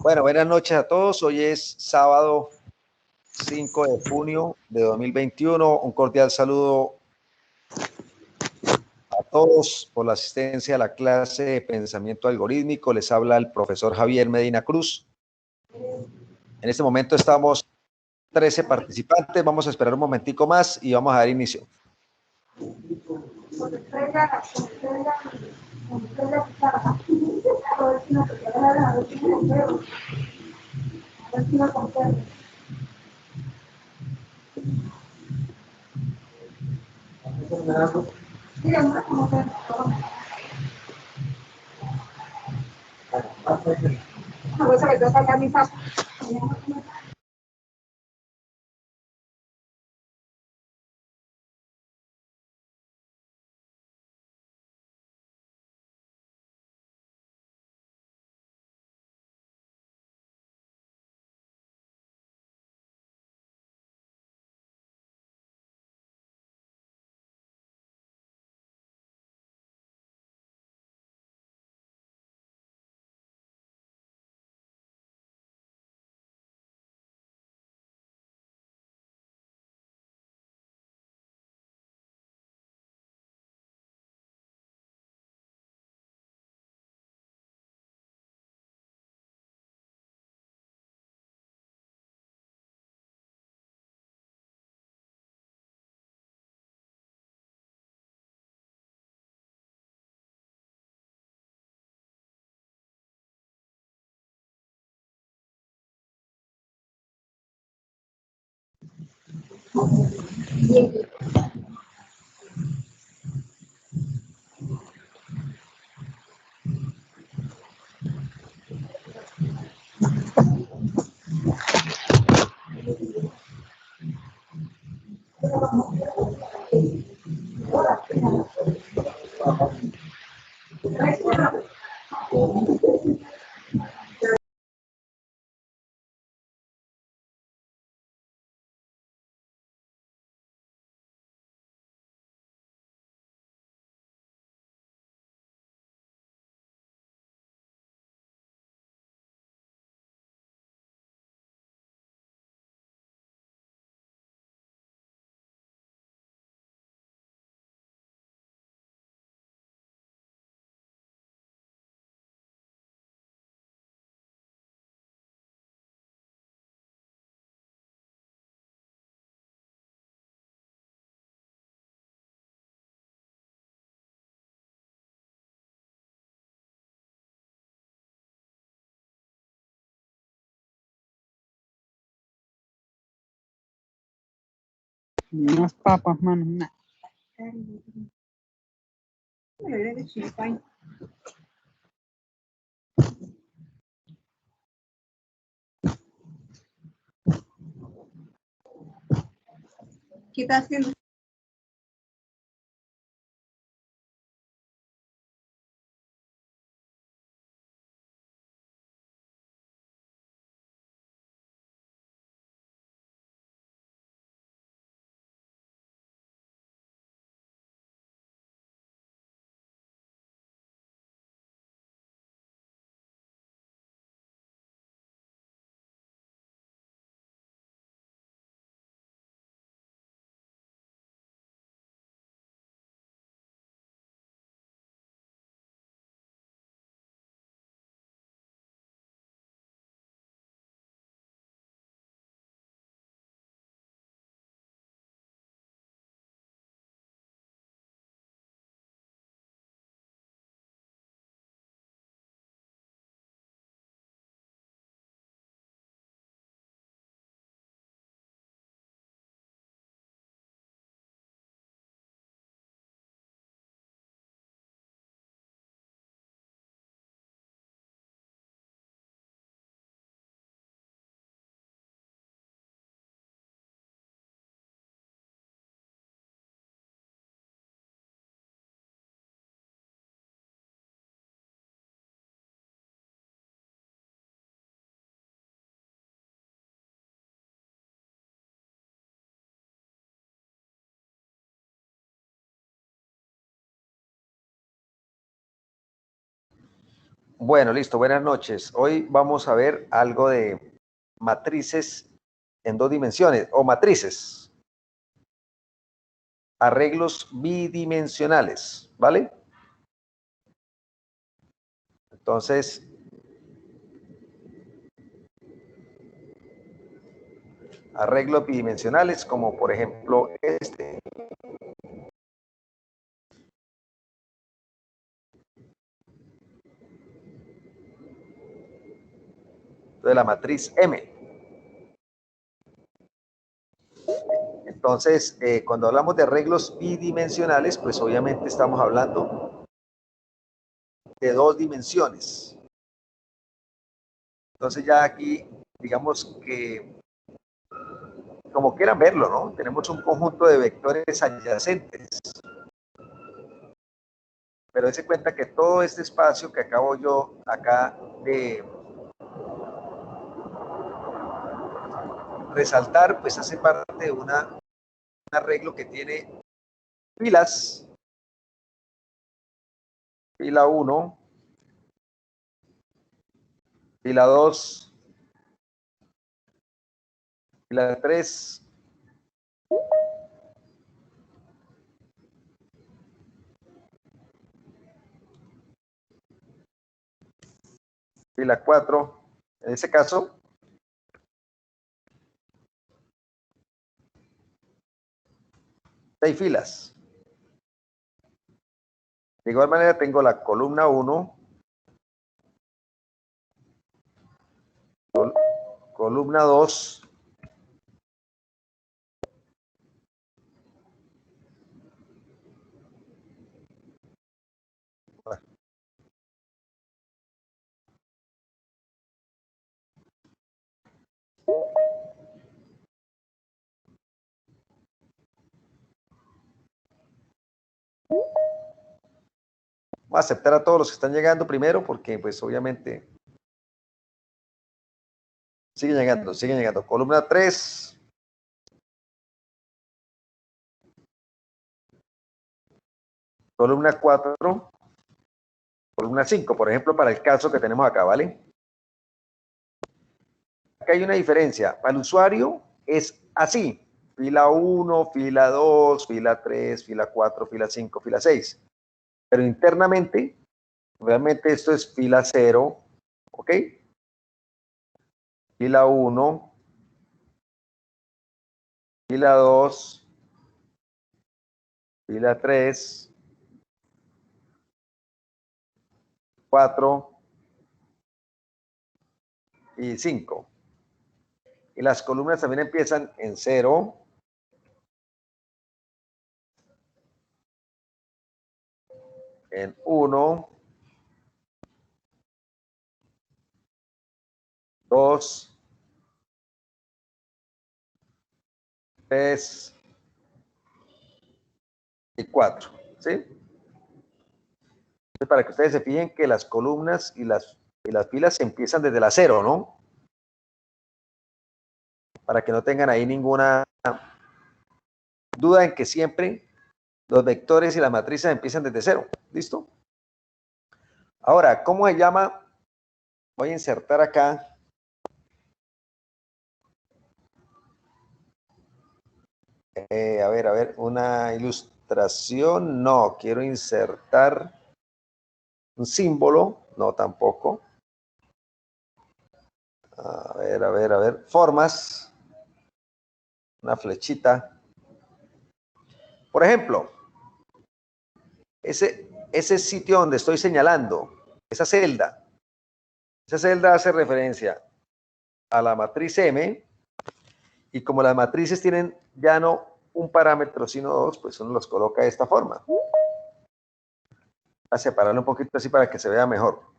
Bueno, buenas noches a todos. Hoy es sábado 5 de junio de 2021. Un cordial saludo a todos por la asistencia a la clase de pensamiento algorítmico. Les habla el profesor Javier Medina Cruz. En este momento estamos 13 participantes. Vamos a esperar un momentico más y vamos a dar inicio. Unas papas, mano. Nah. ¿Qué está haciendo? Bueno, listo, buenas noches. Hoy vamos a ver algo de matrices en dos dimensiones, o matrices, arreglos bidimensionales, ¿vale? Entonces, arreglos bidimensionales como por ejemplo este. De la matriz M. Entonces, cuando hablamos de arreglos bidimensionales, pues obviamente estamos hablando de dos dimensiones. Entonces ya aquí, digamos que, como quieran verlo, ¿no? Tenemos un conjunto de vectores adyacentes. Pero dése cuenta que todo este espacio que acabo yo acá de resaltar, pues hace parte de un arreglo que tiene filas, fila 1, fila 2, fila 3, fila 4. En ese caso, hay filas. De igual manera tengo la columna 1, columna 2, voy a aceptar a todos los que están llegando primero porque pues obviamente siguen llegando. Columna 3, columna 4, columna 5, por ejemplo, para el caso que tenemos acá, ¿vale? Acá hay una diferencia. Para el usuario es así. Fila 1, fila 2, fila 3, fila 4, fila 5, fila 6. Pero internamente, realmente esto es fila 0, ¿ok? Fila 1, fila 2, fila 3, 4 y 5. Y las columnas también empiezan en 0, en 1, 2, 3 y 4, ¿sí? Entonces, para que ustedes se fijen que las columnas y las filas empiezan desde la 0, ¿no? Para que no tengan ahí ninguna duda en que siempre los vectores y las matrices empiezan desde 0. ¿Listo? Ahora, ¿cómo se llama? Voy a insertar acá. A ver, una ilustración. No, quiero insertar un símbolo. No, tampoco. A ver. Formas. Una flechita. Por ejemplo, ese sitio donde estoy señalando, esa celda hace referencia a la matriz M, y como las matrices tienen ya no un parámetro, sino dos, pues uno los coloca de esta forma. A separarlo un poquito así para que se vea mejor.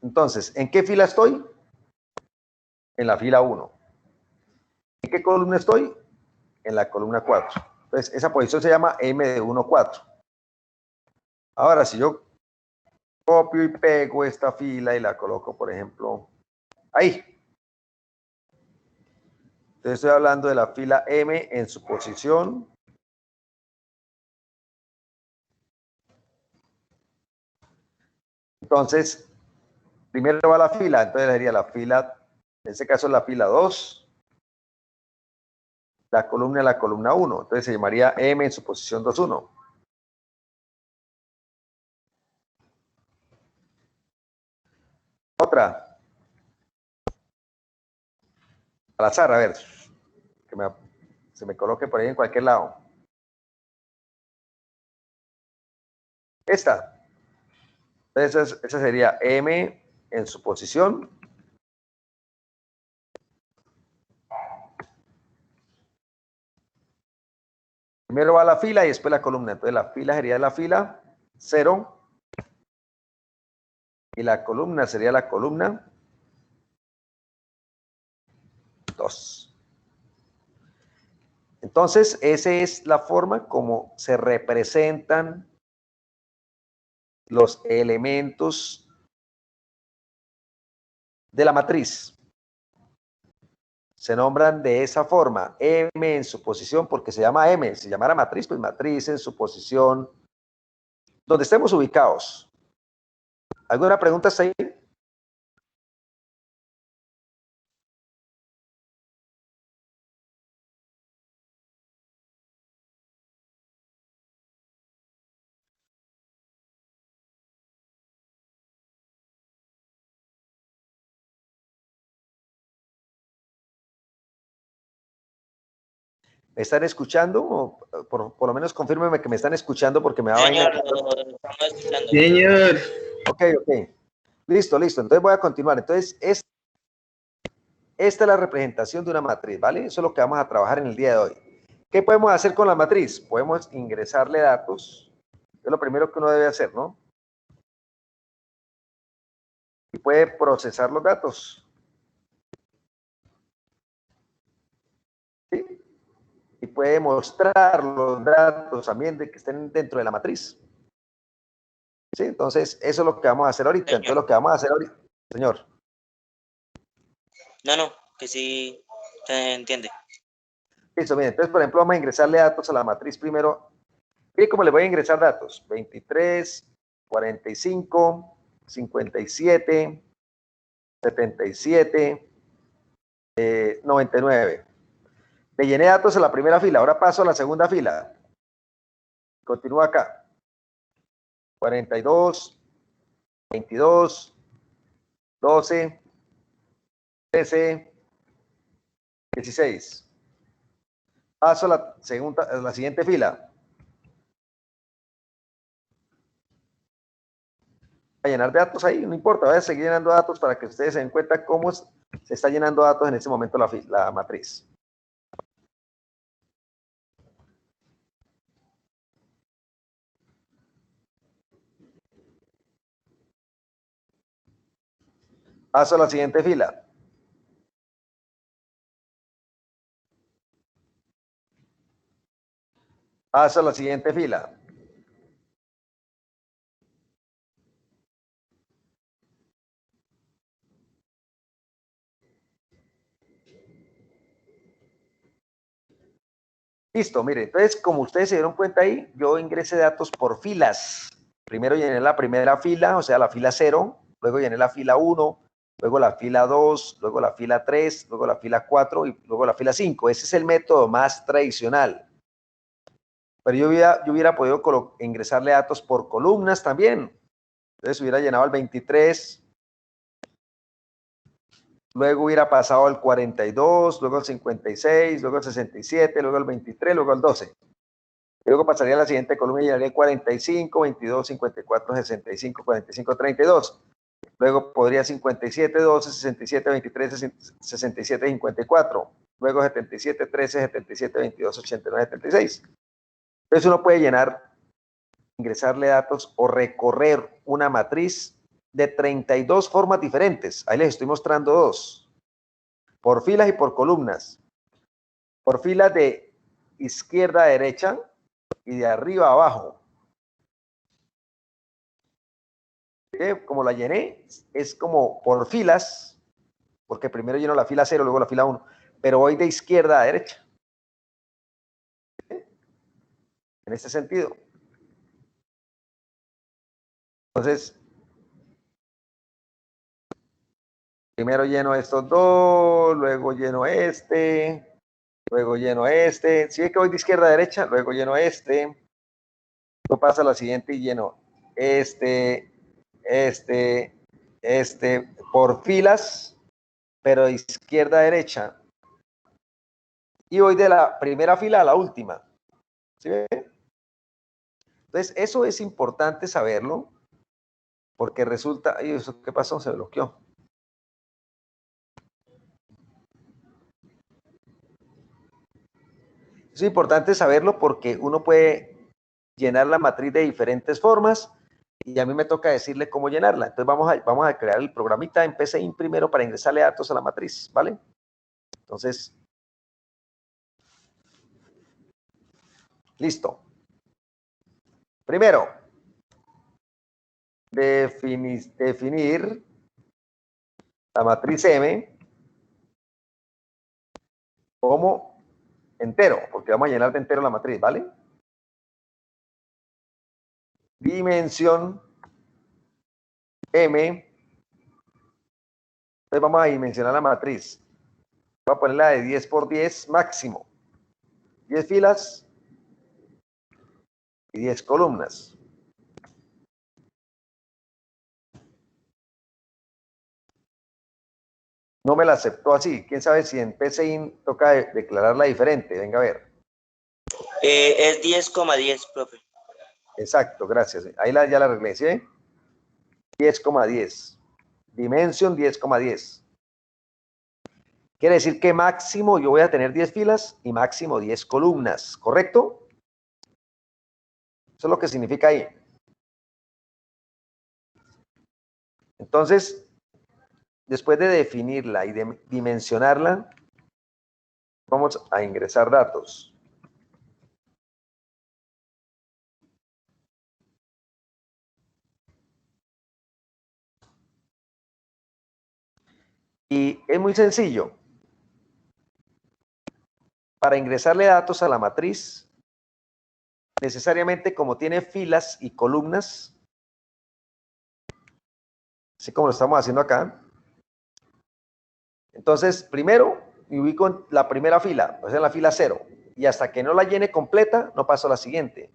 Entonces, ¿en qué fila estoy? En la fila 1. ¿En qué columna estoy? En la columna 4. Entonces, esa posición se llama M de 1, 4. Ahora, si yo Copio y pego esta fila y la coloco, por ejemplo, ahí. Entonces estoy hablando de la fila M en su posición. Entonces, primero va la fila, entonces sería la fila, en este caso la fila 2, la columna 1. Entonces se llamaría M en su posición 2-1. Otra. Al azar, a ver, que se me coloque por ahí en cualquier lado. Esta. Entonces esa sería M en su posición. Primero va la fila y después la columna. Entonces la fila sería la fila 0 y la columna sería la columna 2. Entonces, esa es la forma como se representan los elementos de la matriz. Se nombran de esa forma, M en su posición, porque se llama M. Si llamara matriz, pues matriz en su posición, donde estemos ubicados. ¿Alguna pregunta hasta ahí? ¿Me están escuchando? O por lo menos confírmeme que me están escuchando porque me da vaina. Señor, lo estamos escuchando. Señor. Ok. Listo. Entonces voy a continuar. Entonces, esta es la representación de una matriz, ¿vale? Eso es lo que vamos a trabajar en el día de hoy. ¿Qué podemos hacer con la matriz? Podemos ingresarle datos. Es lo primero que uno debe hacer, ¿no? Y puede procesar los datos. ¿Sí? Y puede mostrar los datos también de que estén dentro de la matriz. ¿Sí? Entonces, eso es lo que vamos a hacer ahorita. Entonces, lo que vamos a hacer ahorita, señor. No, que sí se entiende. Listo, miren. Entonces, por ejemplo, vamos a ingresarle datos a la matriz primero. Miren cómo le voy a ingresar datos. 23, 45, 57, 77, 99. Le llené datos a la primera fila. Ahora paso a la segunda fila. Continúa acá. 42, 22, 12, 13, 16. Paso a la siguiente fila. A llenar de datos ahí, no importa, voy a seguir llenando datos para que ustedes se den cuenta cómo se está llenando datos en este momento la matriz. Paso a la siguiente fila. Paso a la siguiente fila. Listo, mire, entonces como ustedes se dieron cuenta ahí, yo ingresé datos por filas. Primero llené la primera fila, o sea, la fila 0, luego llené la fila 1, luego la fila 2, luego la fila 3, luego la fila 4 y luego la fila 5. Ese es el método más tradicional. Pero yo hubiera podido ingresarle datos por columnas también. Entonces hubiera llenado el 23, luego hubiera pasado al 42, luego al 56, luego al 67, luego al 23, luego al 12. Luego pasaría a la siguiente columna y llenaría 45, 22, 54, 65, 45, 32. Luego podría 57, 12, 67, 23, 67, 54. Luego 77, 13, 77, 22, 89, 76. Entonces uno puede ingresarle datos o recorrer una matriz de 32 formas diferentes. Ahí les estoy mostrando dos. Por filas y por columnas. Por filas de izquierda a derecha y de arriba a abajo. Como la llené, es como por filas, porque primero lleno la fila 0, luego la fila 1, pero voy de izquierda a derecha. En este sentido. Entonces, primero lleno estos dos, luego lleno este, luego lleno este. Si ve que voy de izquierda a derecha, luego lleno este. Luego pasa a la siguiente y lleno este, por filas, pero de izquierda a derecha. Y voy de la primera fila a la última. ¿Sí ve? Entonces, eso es importante saberlo, porque resulta, ay, ¿eso qué pasó? Se bloqueó. Es importante saberlo porque uno puede llenar la matriz de diferentes formas y a mí me toca decirle cómo llenarla. Entonces vamos a crear el programita en PCIN primero para ingresarle datos a la matriz, ¿vale? Entonces, listo. Primero, definir la matriz M como entero, porque vamos a llenar de entero la matriz, ¿vale? Dimensión M. Entonces vamos a dimensionar la matriz. Voy a ponerla de 10 por 10 máximo. 10 filas y 10 columnas. No me la aceptó así. ¿Quién sabe si en PCIN toca declararla diferente? Venga a ver. Es 10,10, profe. Exacto, gracias. Ahí ya la arreglé, ¿sí? 10,10. Dimension 10,10. Quiere decir que máximo yo voy a tener 10 filas y máximo 10 columnas, ¿correcto? Eso es lo que significa ahí. Entonces, después de definirla y de dimensionarla, vamos a ingresar datos. Y es muy sencillo. Para ingresarle datos a la matriz, necesariamente como tiene filas y columnas, así como lo estamos haciendo acá, entonces primero me ubico en la primera fila, o sea, en la fila 0, y hasta que no la llene completa, no paso a la siguiente.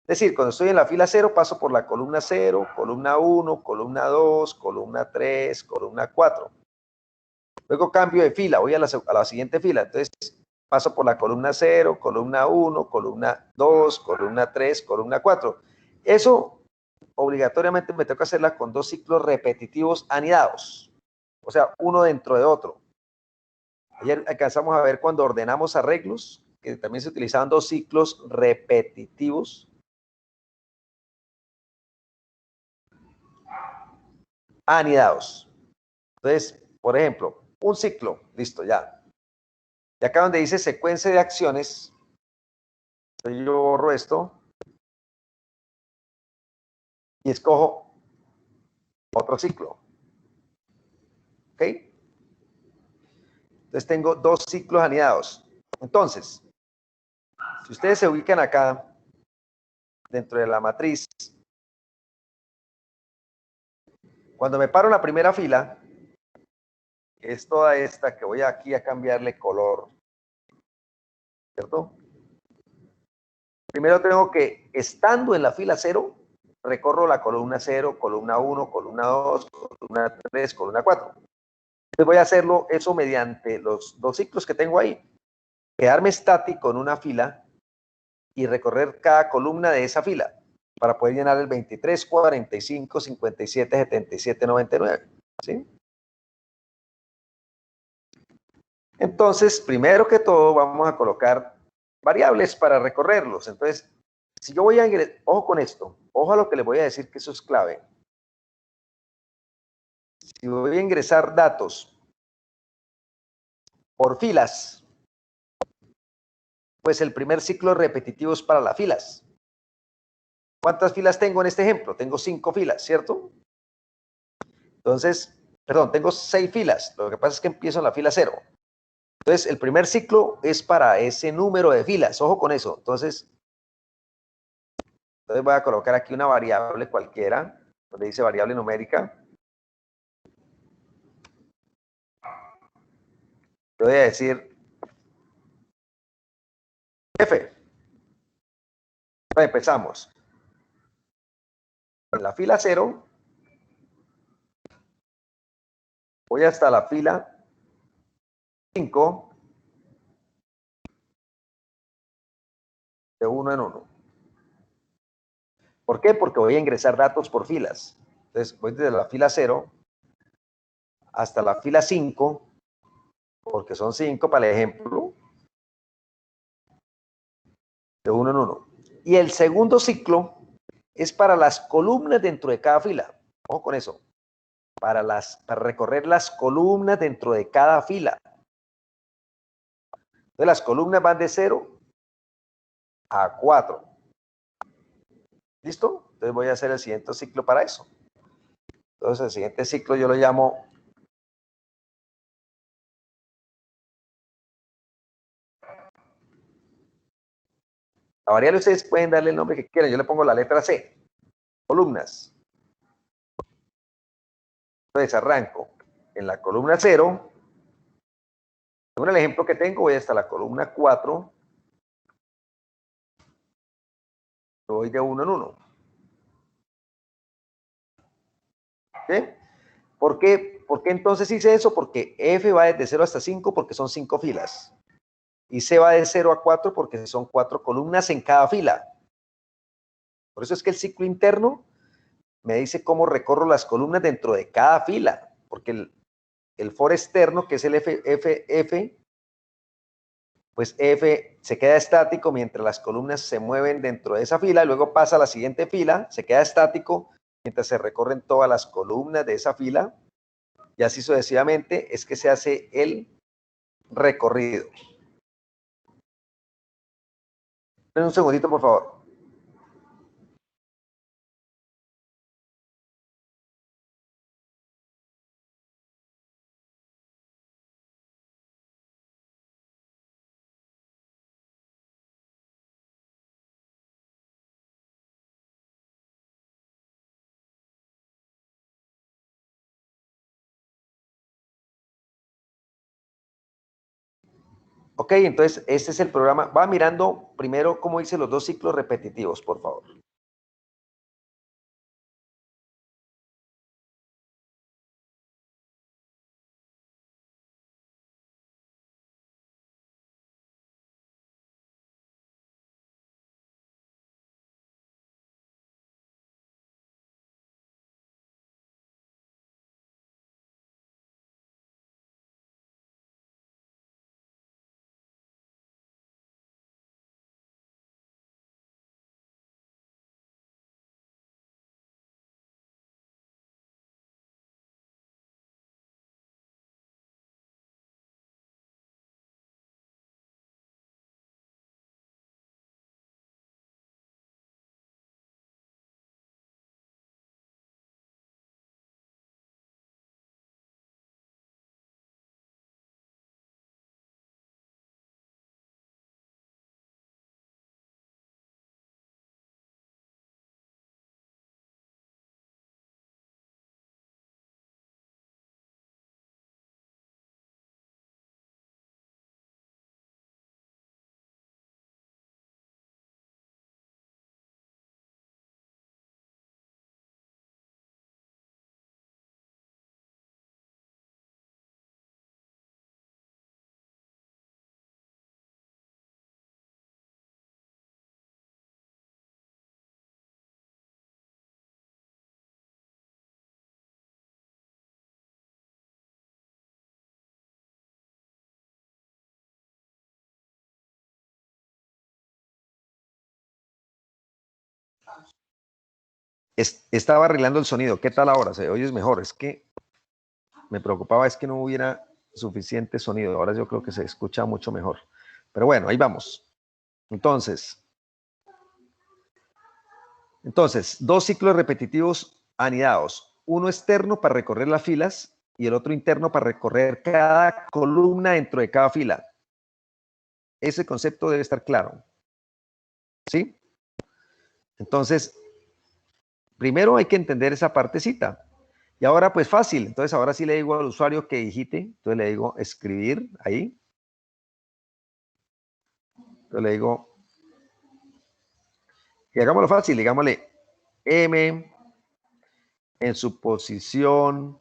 Es decir, cuando estoy en la fila 0, paso por la columna 0, columna 1, columna 2, columna 3, columna 4. Luego cambio de fila, voy a la siguiente fila, entonces paso por la columna 0, columna 1, columna 2, columna 3, columna 4. Eso obligatoriamente me toca hacerla con 2 ciclos repetitivos anidados, o sea, uno dentro de otro. Ayer alcanzamos a ver cuando ordenamos arreglos, que también se utilizaban 2 ciclos repetitivos. Anidados. Entonces, por ejemplo, un ciclo, listo, ya. Y acá donde dice secuencia de acciones, yo borro esto y escojo otro ciclo. ¿Ok? Entonces tengo 2 ciclos anidados. Entonces, si ustedes se ubican acá, dentro de la matriz, cuando me paro en la primera fila, que es toda esta, que voy aquí a cambiarle color, ¿cierto? Primero tengo que, estando en la fila 0, recorro la columna 0, columna 1, columna 2, columna 3, columna 4. Entonces voy a hacerlo eso mediante los 2 ciclos que tengo ahí. Quedarme estático en una fila y recorrer cada columna de esa fila para poder llenar el 23, 45, 57, 77, 99. ¿Sí? Entonces, primero que todo, vamos a colocar variables para recorrerlos. Entonces, si yo voy a ingresar, ojo con esto, ojo a lo que les voy a decir, que eso es clave. Si voy a ingresar datos por filas, pues el primer ciclo repetitivo es para las filas. ¿Cuántas filas tengo en este ejemplo? Tengo 5 filas, ¿cierto? Entonces, perdón, tengo 6 filas. Lo que pasa es que empiezo en la fila 0. Entonces, el primer ciclo es para ese número de filas. Ojo con eso. Entonces voy a colocar aquí una variable cualquiera, donde dice variable numérica. Le voy a decir F. Entonces, empezamos. En la fila 0, voy hasta la fila 5, de 1 en 1. ¿Por qué? Porque voy a ingresar datos por filas. Entonces, voy desde la fila 0 hasta la fila 5, porque son 5 para el ejemplo, de 1 en 1. Y el segundo ciclo es para las columnas dentro de cada fila. Ojo con eso. Para recorrer las columnas dentro de cada fila. Entonces, las columnas van de 0 a 4. ¿Listo? Entonces voy a hacer el siguiente ciclo para eso. Entonces el siguiente ciclo yo lo llamo la variable. Ustedes pueden darle el nombre que quieran. Yo le pongo la letra C. Columnas. Entonces arranco en la columna 0. Según el ejemplo que tengo, voy hasta la columna 4. Voy de 1 en 1. ¿Sí? ¿Por qué entonces hice eso? Porque F va desde 0 hasta 5 porque son 5 filas. Y C va de 0 a 4 porque son 4 columnas en cada fila. Por eso es que el ciclo interno me dice cómo recorro las columnas dentro de cada fila. Porque el for externo, que es el F, pues F se queda estático mientras las columnas se mueven dentro de esa fila, luego pasa a la siguiente fila, se queda estático mientras se recorren todas las columnas de esa fila, y así sucesivamente es que se hace el recorrido. Un segundito, por favor. Ok, entonces este es el programa. Va mirando primero cómo hice los dos ciclos repetitivos, por favor. Estaba arreglando el sonido. ¿Qué tal ahora? ¿Se oye mejor? Es que me preocupaba es que no hubiera suficiente sonido. Ahora yo creo que se escucha mucho mejor. Pero bueno, ahí vamos. Entonces, Entonces, dos ciclos repetitivos anidados. Uno externo para recorrer las filas y el otro interno para recorrer cada columna dentro de cada fila. Ese concepto debe estar claro. ¿Sí? Entonces, primero hay que entender esa partecita. Y ahora, pues fácil. Entonces, ahora sí le digo al usuario que digite. Entonces le digo escribir ahí. Entonces le digo, y hagámoslo fácil, digámosle M en su posición.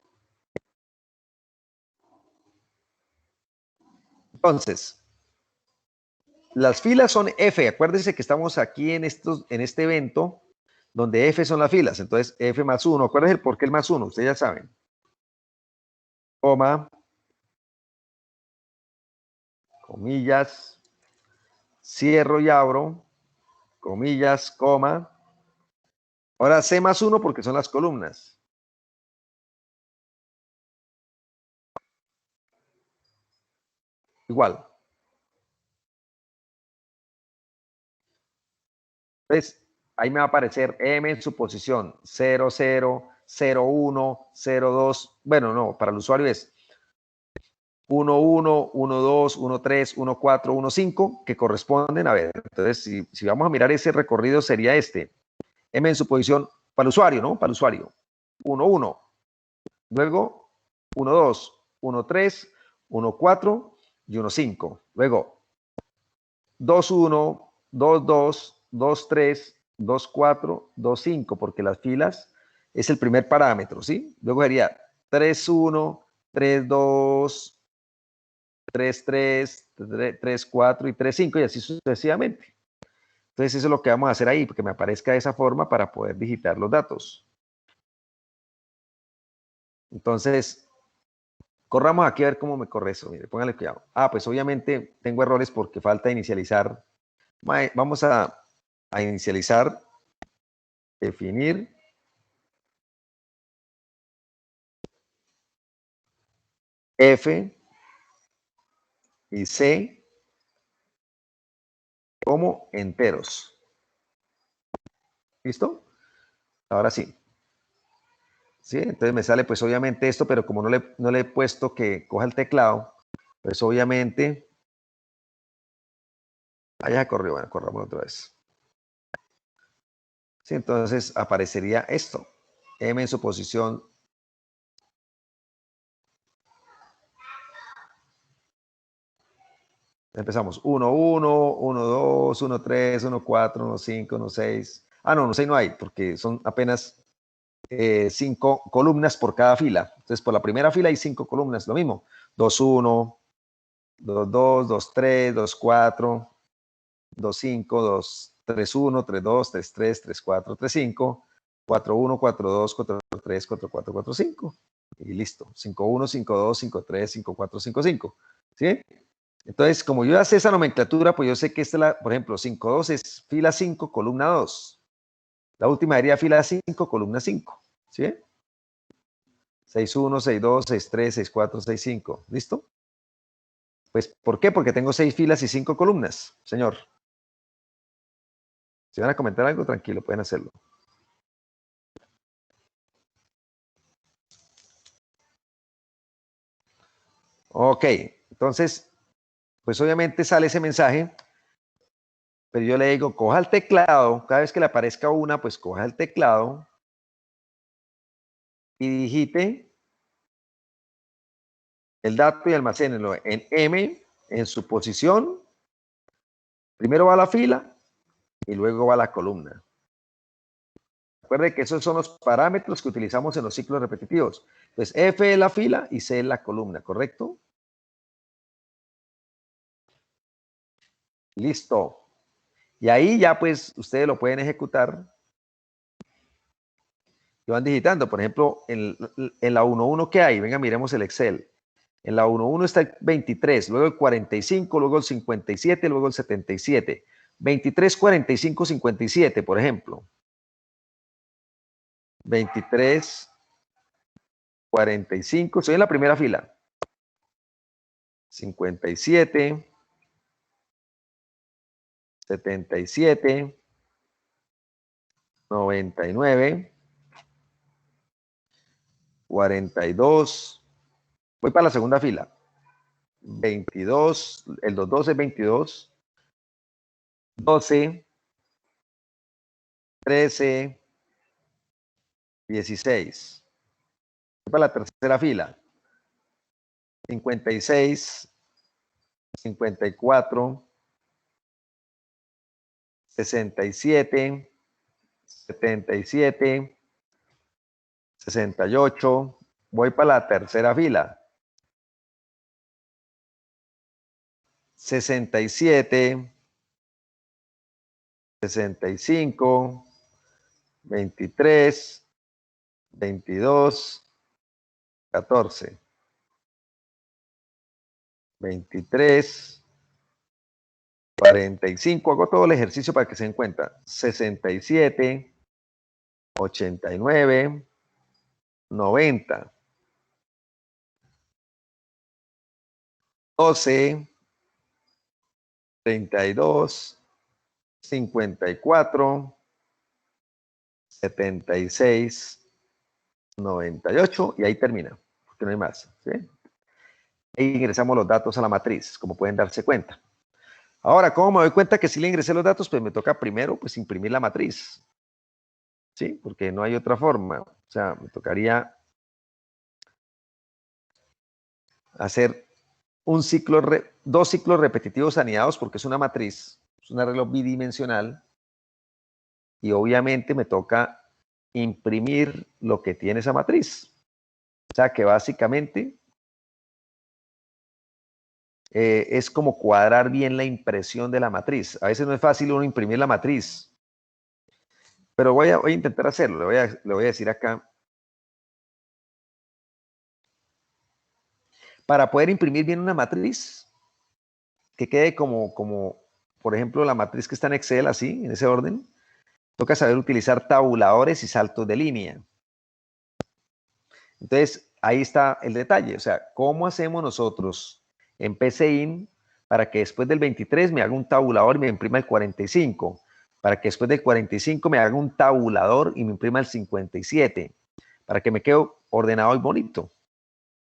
Entonces, las filas son F. Acuérdense que estamos aquí en este evento donde F son las filas. Entonces, F más 1. ¿Cuál es el por qué el más 1? Ustedes ya saben. Coma, comillas, cierro y abro, comillas, coma. Ahora C más 1 porque son las columnas. Igual. Entonces, ahí me va a aparecer M en su posición 0, 0, 0, 1, 0, 2. Bueno, no, para el usuario es 1, 1, 1, 2, 1, 3, 1, 4, 1, 5, que corresponden. A ver, entonces, si vamos a mirar ese recorrido, sería este. M en su posición para el usuario, ¿no? Para el usuario. 1, 1. Luego, 1, 2, 1, 3, 1, 4 y 1, 5. Luego, 2, 1, 2, 2, 2, 3, 2, 4, 2, 5, porque las filas es el primer parámetro, ¿sí? Luego sería 3, 1, 3, 2, 3, 3, 3, 4 y 3, 5 y así sucesivamente. Entonces eso es lo que vamos a hacer ahí, porque me aparezca de esa forma para poder digitar los datos. Entonces, corramos aquí a ver cómo me corre eso. Mire, póngale cuidado. Ah, pues obviamente tengo errores porque falta inicializar. Vamos a inicializar, definir. F y C como enteros. ¿Listo? Ahora sí. ¿Sí? Entonces me sale pues obviamente esto, pero como no le he puesto que coja el teclado, pues obviamente... Ah, ya corrió. Bueno, corramos otra vez. Sí, entonces aparecería esto. M en su posición. Empezamos 1, 1, 1, 2, 1, 3, 1, 4, 1, 5, 1, 6. Ah, no, 1, 6 no hay, porque son apenas 5 columnas por cada fila. Entonces, por la primera fila hay 5 columnas, lo mismo. 2, 1, 2, 2, 2, 3, 2, 4, 2, 5, 2, 3, 1, 3, 2, 3, 3, 3, 4, 3, 5, 4, 1, 4, 2, 4, 3, 4, 4, 4, 5. Y listo. 5, 1, 5, 2, 5, 3, 5, 4, 5, 5. ¿Sí? Entonces, como yo ya sé esa nomenclatura, pues yo sé que esta, por ejemplo, 5, 2 es fila 5, columna 2. La última sería fila 5, columna 5. ¿Sí? 6, 1, 6, 2, 6, 3, 6, 4, 6, 5. ¿Listo? Pues, ¿por qué? Porque tengo 6 filas y 5 columnas, señor. Si van a comentar algo, tranquilo, pueden hacerlo. Ok, entonces, pues obviamente sale ese mensaje, pero yo le digo, coja el teclado, cada vez que le aparezca una, pues coja el teclado y digite el dato y almacénelo en M, en su posición. Primero va la fila y luego va la columna. Recuerde que esos son los parámetros que utilizamos en los ciclos repetitivos. Entonces, F es la fila y C es la columna, ¿correcto? Listo. Y ahí ya pues ustedes lo pueden ejecutar y van digitando. Por ejemplo, en la 1.1 ¿qué hay? Venga, miremos el Excel. En la 1.1 está el 23, luego el 45, luego el 57, luego el 77. 23, 45, 57, por ejemplo. 23, 45, estoy en la primera fila. 57, 77, 99, 42. Voy para la segunda fila. 22, el 2 es 22, 12, 13, 16. Voy para la tercera fila. 56, 54, 67, 77, 68. Voy para la tercera fila. 67, 65, 23, 22, 14, 23, 45. Hago todo el ejercicio para que se den cuenta. 67, 89, 90, 12, 32, 54, 76, 98 y ahí termina, porque no hay más. ¿Sí? Ahí ingresamos los datos a la matriz, como pueden darse cuenta. Ahora, ¿cómo me doy cuenta que sí le ingresé los datos? Pues me toca primero pues imprimir la matriz. ¿Sí? Porque no hay otra forma. O sea, me tocaría hacer dos ciclos repetitivos anidados porque es una matriz, es un arreglo bidimensional y obviamente me toca imprimir lo que tiene esa matriz. O sea que básicamente es como cuadrar bien la impresión de la matriz. A veces no es fácil uno imprimir la matriz, pero voy a intentar hacerlo. Le voy a decir acá. Para poder imprimir bien una matriz, que quede como, por ejemplo, la matriz que está en Excel, así, en ese orden, toca saber utilizar tabuladores y saltos de línea. Entonces, ahí está el detalle. O sea, ¿cómo hacemos nosotros en PCIN para que después del 23 me haga un tabulador y me imprima el 45? Para que después del 45 me haga un tabulador y me imprima el 57. Para que me quede ordenado y bonito.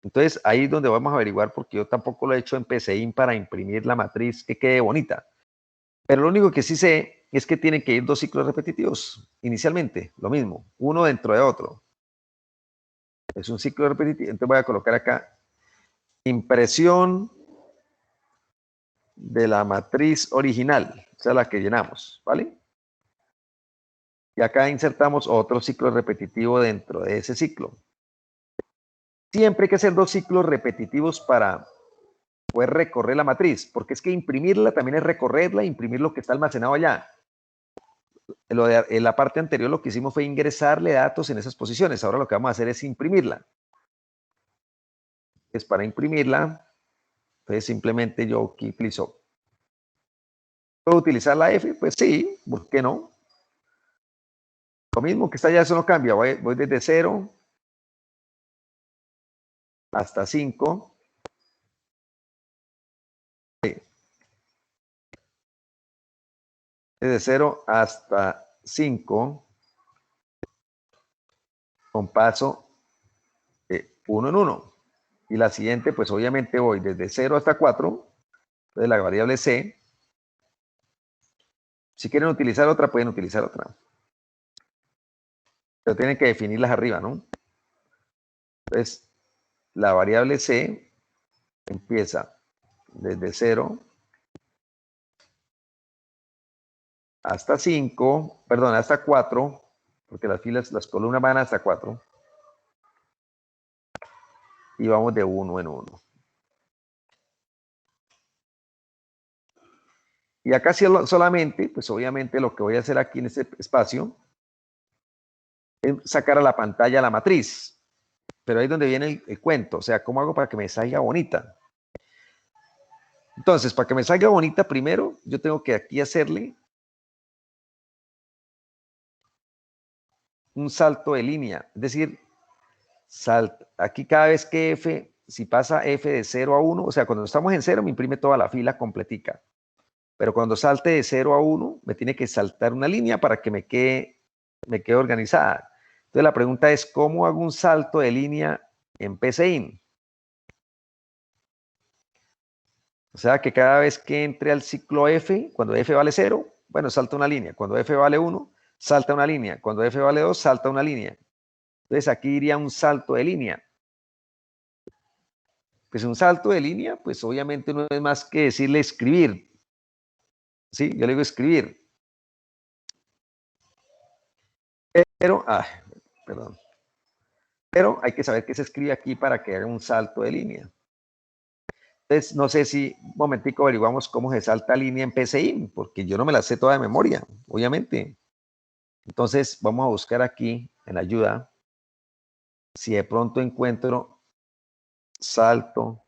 Entonces, ahí es donde vamos a averiguar, porque yo tampoco lo he hecho en PCIN para imprimir la matriz que quede bonita. Pero lo único que sí sé es que tienen que ir dos ciclos repetitivos inicialmente, lo mismo, uno dentro de otro. Es un ciclo repetitivo. Entonces voy a colocar acá impresión de la matriz original, o sea, la que llenamos, ¿vale? Y acá insertamos otro ciclo repetitivo dentro de ese ciclo. Siempre hay que hacer dos ciclos repetitivos para poder recorrer la matriz, porque es que imprimirla también es recorrerla e imprimir lo que está almacenado allá. En la parte anterior lo que hicimos fue ingresarle datos en esas posiciones. Ahora lo que vamos a hacer es imprimirla. Es para imprimirla, entonces simplemente yo aquí utilizo. ¿Puedo utilizar la F? Pues sí, ¿por qué no? Lo mismo que está allá, eso no cambia. Voy desde 0 hasta 5. Desde 0 hasta 5 con paso 1 en 1. Y la siguiente, pues obviamente voy desde 0 hasta 4, entonces la variable C. Si quieren utilizar otra, pueden utilizar otra. Pero tienen que definirlas arriba, ¿no? Entonces, la variable C empieza desde 0 hasta 5, perdón, hasta 4, porque las columnas van hasta 4. Y vamos de 1 en 1. Y acá solamente, pues obviamente lo que voy a hacer aquí en este espacio es sacar a la pantalla la matriz. Pero ahí es donde viene el cuento. O sea, ¿cómo hago para que me salga bonita? Entonces, para que me salga bonita, primero yo tengo que aquí hacerle un salto de línea. Es decir, aquí cada vez que F, si pasa F de 0 a 1, o sea, cuando estamos en 0 me imprime toda la fila completica. Pero cuando salte de 0 a 1, me tiene que saltar una línea para que me quede me quedo organizada. Entonces la pregunta es, ¿cómo hago un salto de línea en PCIN? O sea que cada vez que entre al ciclo F, cuando F vale 0, bueno, salta una línea. Cuando F vale 1, salta una línea. Cuando F vale 2, salta una línea. Entonces aquí iría un salto de línea. Pues un salto de línea, pues obviamente no es más que decirle escribir. ¿Sí? Yo le digo escribir. Pero, perdón. Pero hay que saber qué se escribe aquí para que haga un salto de línea. Entonces, no sé si un momentico averiguamos cómo se salta línea en PCIN, porque yo no me la sé toda de memoria, obviamente. Entonces, vamos a buscar aquí en ayuda si de pronto encuentro salto.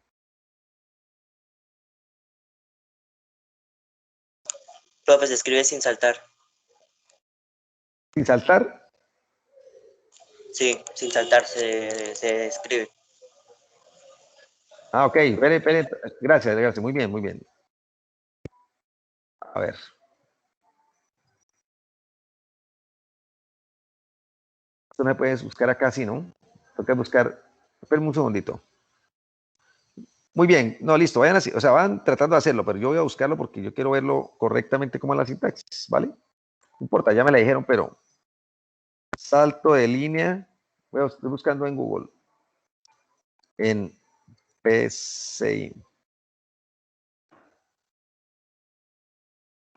Profe, se escribe sin saltar. ¿Sin saltar? Sí, sin saltar se escribe. Ok, espere. Gracias, muy bien, muy bien. A ver. Esto no me puedes buscar acá, sí, ¿no? Tengo que buscar, espérenme un segundito. Muy bien, no, listo, vayan así, o sea, van tratando de hacerlo, pero yo voy a buscarlo porque yo quiero verlo correctamente como es la sintaxis, ¿vale? No importa, ya me la dijeron, pero salto de línea, estoy buscando en Google, en PCI.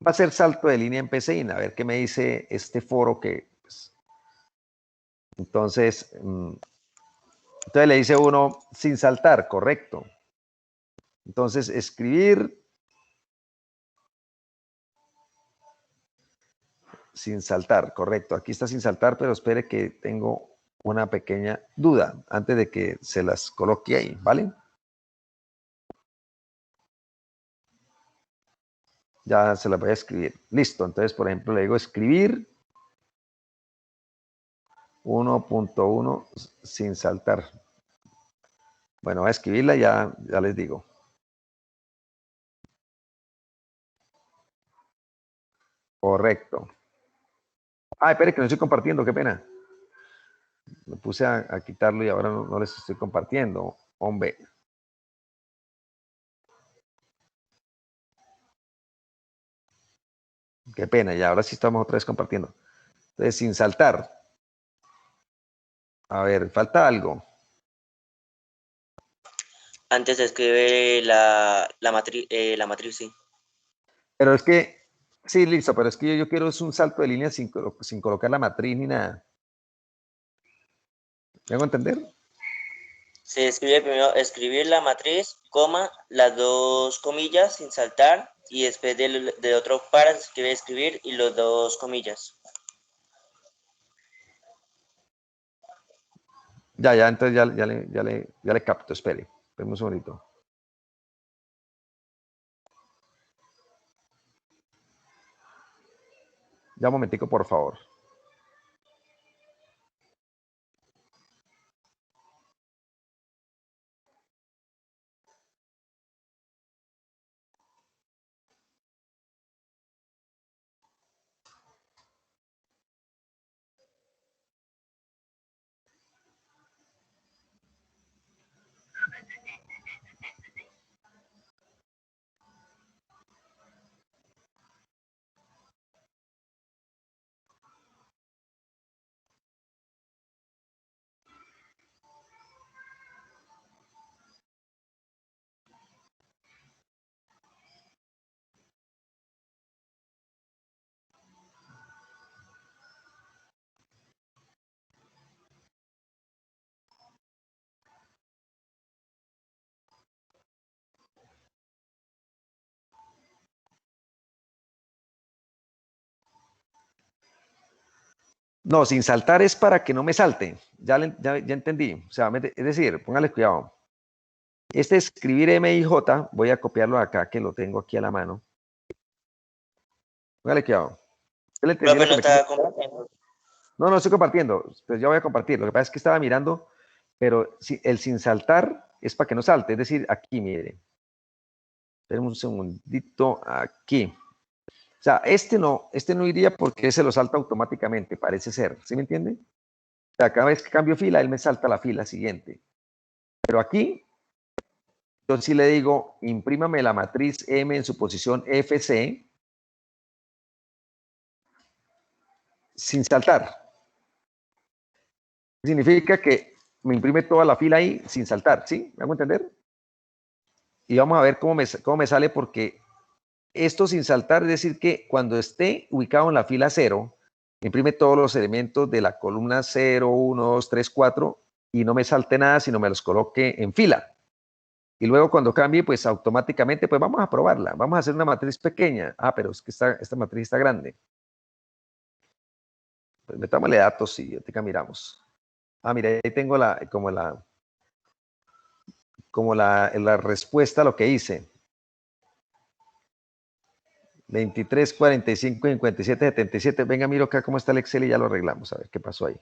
Va a ser salto de línea en PCI, a ver qué me dice este foro que, pues, entonces le dice uno sin saltar, correcto. Entonces, escribir sin saltar, correcto. Aquí está sin saltar, pero espere que tengo una pequeña duda antes de que se las coloque ahí, ¿vale? Ya se las voy a escribir. Listo, entonces, por ejemplo, le digo escribir 1.1 sin saltar. Bueno, voy a escribirla, ya les digo. Correcto. Espere que no estoy compartiendo, qué pena. Me puse a quitarlo y ahora no les estoy compartiendo. Hombre. Qué pena, ya ahora sí estamos otra vez compartiendo. Entonces, sin saltar. A ver, falta algo. Antes se escribe la matriz, sí. Pero es que, sí, listo, pero es que yo quiero es un salto de línea sin colocar la matriz ni nada. ¿Me hago entender? Se escribe primero escribir la matriz, coma, las dos comillas sin saltar y después de otro para se escribe escribir y los dos comillas. Ya, entonces ya le capto, espere un segundito. Ya un momentico, por favor. No, sin saltar es para que no me salte. Ya entendí. O sea, es decir, póngale cuidado. Este escribir MIJ, voy a copiarlo acá, que lo tengo aquí a la mano. Póngale cuidado. ¿Usted le entendió Profe, lo que no me quiso? está compartiendo. No estoy compartiendo. Pues ya voy a compartir. Lo que pasa es que estaba mirando, pero el sin saltar es para que no salte. Es decir, aquí, mire. Esperen un segundito aquí. O sea, este no iría porque se lo salta automáticamente, parece ser. ¿Sí me entiende? O sea, cada vez que cambio fila, él me salta la fila siguiente. Pero aquí, yo sí le digo, imprímame la matriz M en su posición FC sin saltar. Significa que me imprime toda la fila ahí sin saltar, ¿sí? ¿Me hago entender? Y vamos a ver cómo me sale, porque esto sin saltar es decir que cuando esté ubicado en la fila 0, imprime todos los elementos de la columna 0, 1, 2, 3, 4 y no me salte nada, sino me los coloque en fila. Y luego cuando cambie, pues automáticamente, pues vamos a probarla. Vamos a hacer una matriz pequeña. Ah, pero es que esta matriz está grande. Pues metámosle datos y ahorita miramos. Ah, mira, ahí tengo la respuesta a lo que hice. 23, 45, 57, 77. Venga, miro acá cómo está el Excel y ya lo arreglamos. A ver qué pasó ahí.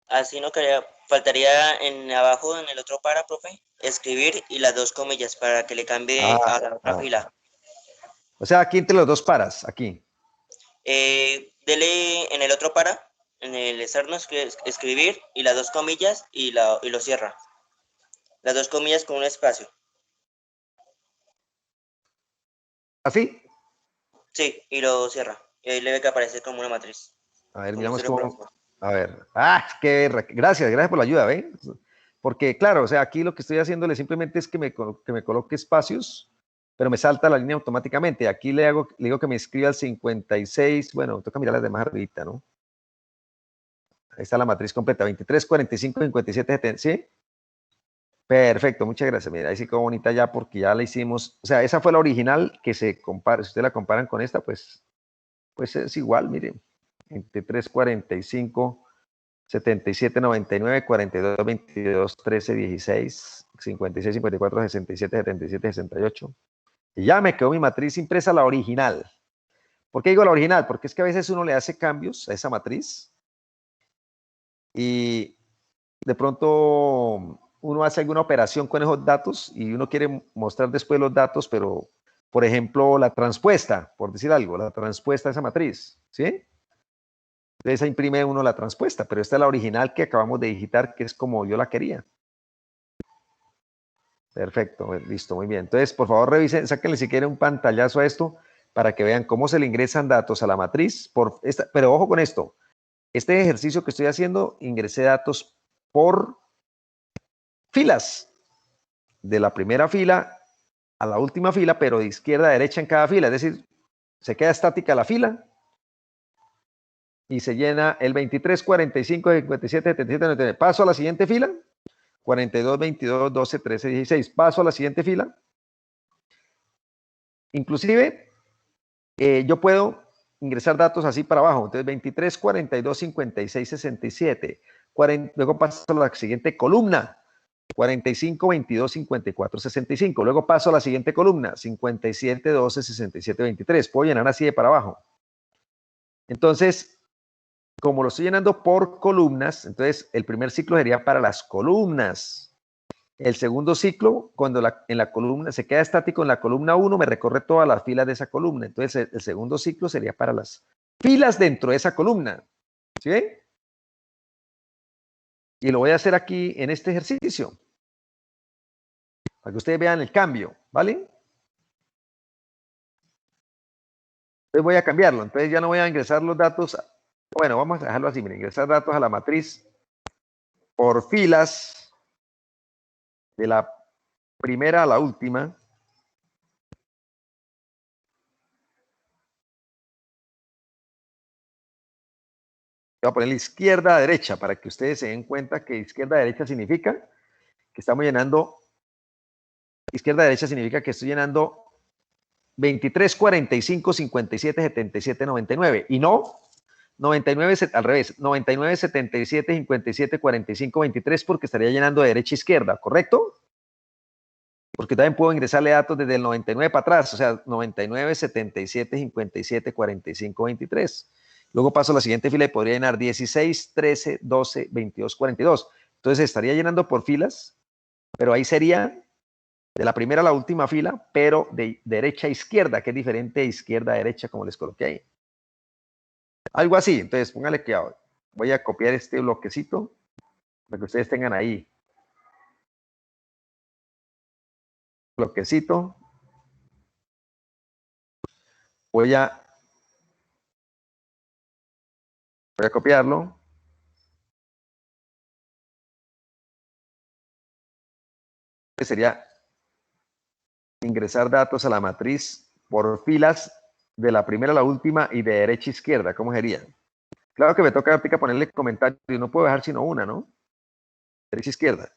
Así no quería, faltaría en abajo, en el otro para, profe, escribir y las dos comillas para que le cambie a la otra fila. O sea, aquí entre los dos paras, aquí. Dele en el otro para, en el externo, escribir y las dos comillas y lo cierra. Las dos comillas con un espacio. ¿Así? Sí, y lo cierra. Y ahí le ve que aparece como una matriz. A ver, Como miramos usted lo cómo. propuso. A ver. Ah, gracias por la ayuda, ¿ven? Porque, claro, o sea, aquí lo que estoy haciéndole simplemente es que me coloque espacios, pero me salta la línea automáticamente. Aquí le digo que me escriba al 56. Bueno, toca mirar las demás arribita, ¿no? Ahí está la matriz completa. 23, 45, 57, 70. ¿Sí? Perfecto, muchas gracias. Mira, ahí sí quedó bonita ya porque ya la hicimos. O sea, esa fue la original que se compara. Si ustedes la comparan con esta, pues es igual, miren. 23, 45, 77, 99, 42, 22, 13, 16, 56, 54, 67, 77, 68. Y ya me quedó mi matriz impresa, la original. ¿Por qué digo la original? Porque es que a veces uno le hace cambios a esa matriz y de pronto uno hace alguna operación con esos datos y uno quiere mostrar después los datos, pero, por ejemplo, la transpuesta, por decir algo, la transpuesta de esa matriz, ¿sí? Entonces ahí imprime uno la transpuesta, pero esta es la original que acabamos de digitar, que es como yo la quería. Perfecto, listo, muy bien. Entonces, por favor, revisen, sáquenle si quieren un pantallazo a esto para que vean cómo se le ingresan datos a la matriz. Pero ojo con esto, este ejercicio que estoy haciendo, ingresé datos por filas, de la primera fila a la última fila, pero de izquierda a derecha en cada fila, es decir, se queda estática la fila y se llena el 23, 45, 57, 77, 99. Paso a la siguiente fila, 42, 22, 12, 13, 16. Paso a la siguiente fila. Inclusive, yo puedo ingresar datos así para abajo. Entonces, 23, 42, 56, 67. Luego paso a la siguiente columna. 45, 22, 54, 65. Luego paso a la siguiente columna. 57, 12, 67, 23. Puedo llenar así de para abajo. Entonces, como lo estoy llenando por columnas, entonces el primer ciclo sería para las columnas. El segundo ciclo, cuando en la columna se queda estático en la columna 1, me recorre todas las filas de esa columna. Entonces, el segundo ciclo sería para las filas dentro de esa columna. ¿Sí ven? Y lo voy a hacer aquí en este ejercicio, para que ustedes vean el cambio, ¿vale? Entonces voy a cambiarlo. Entonces ya no voy a ingresar los datos. Bueno, vamos a dejarlo así, miren, ingresar datos a la matriz por filas de la primera a la última. Voy a poner la izquierda a derecha para que ustedes se den cuenta que izquierda a derecha significa que estamos llenando, izquierda a derecha significa que estoy llenando 23, 45, 57, 77, 99 y no 99, al revés, 99, 77, 57, 45, 23 porque estaría llenando de derecha a izquierda, ¿correcto? Porque también puedo ingresarle datos desde el 99 para atrás, o sea, 99, 77, 57, 45, 23. Luego paso a la siguiente fila y podría llenar 16, 13, 12, 22, 42. Entonces estaría llenando por filas, pero ahí sería De la primera a la última fila, pero de derecha a izquierda, que es diferente de izquierda a derecha, como les coloqué ahí. Algo así. Entonces, póngale que voy a copiar este bloquecito para que ustedes tengan ahí. Bloquecito. Voy a copiarlo. Sería ingresar datos a la matriz por filas de la primera a la última y de derecha a izquierda. ¿Cómo sería? Claro que me toca ahorita ponerle comentario y no puedo dejar sino una, ¿no? Derecha a izquierda.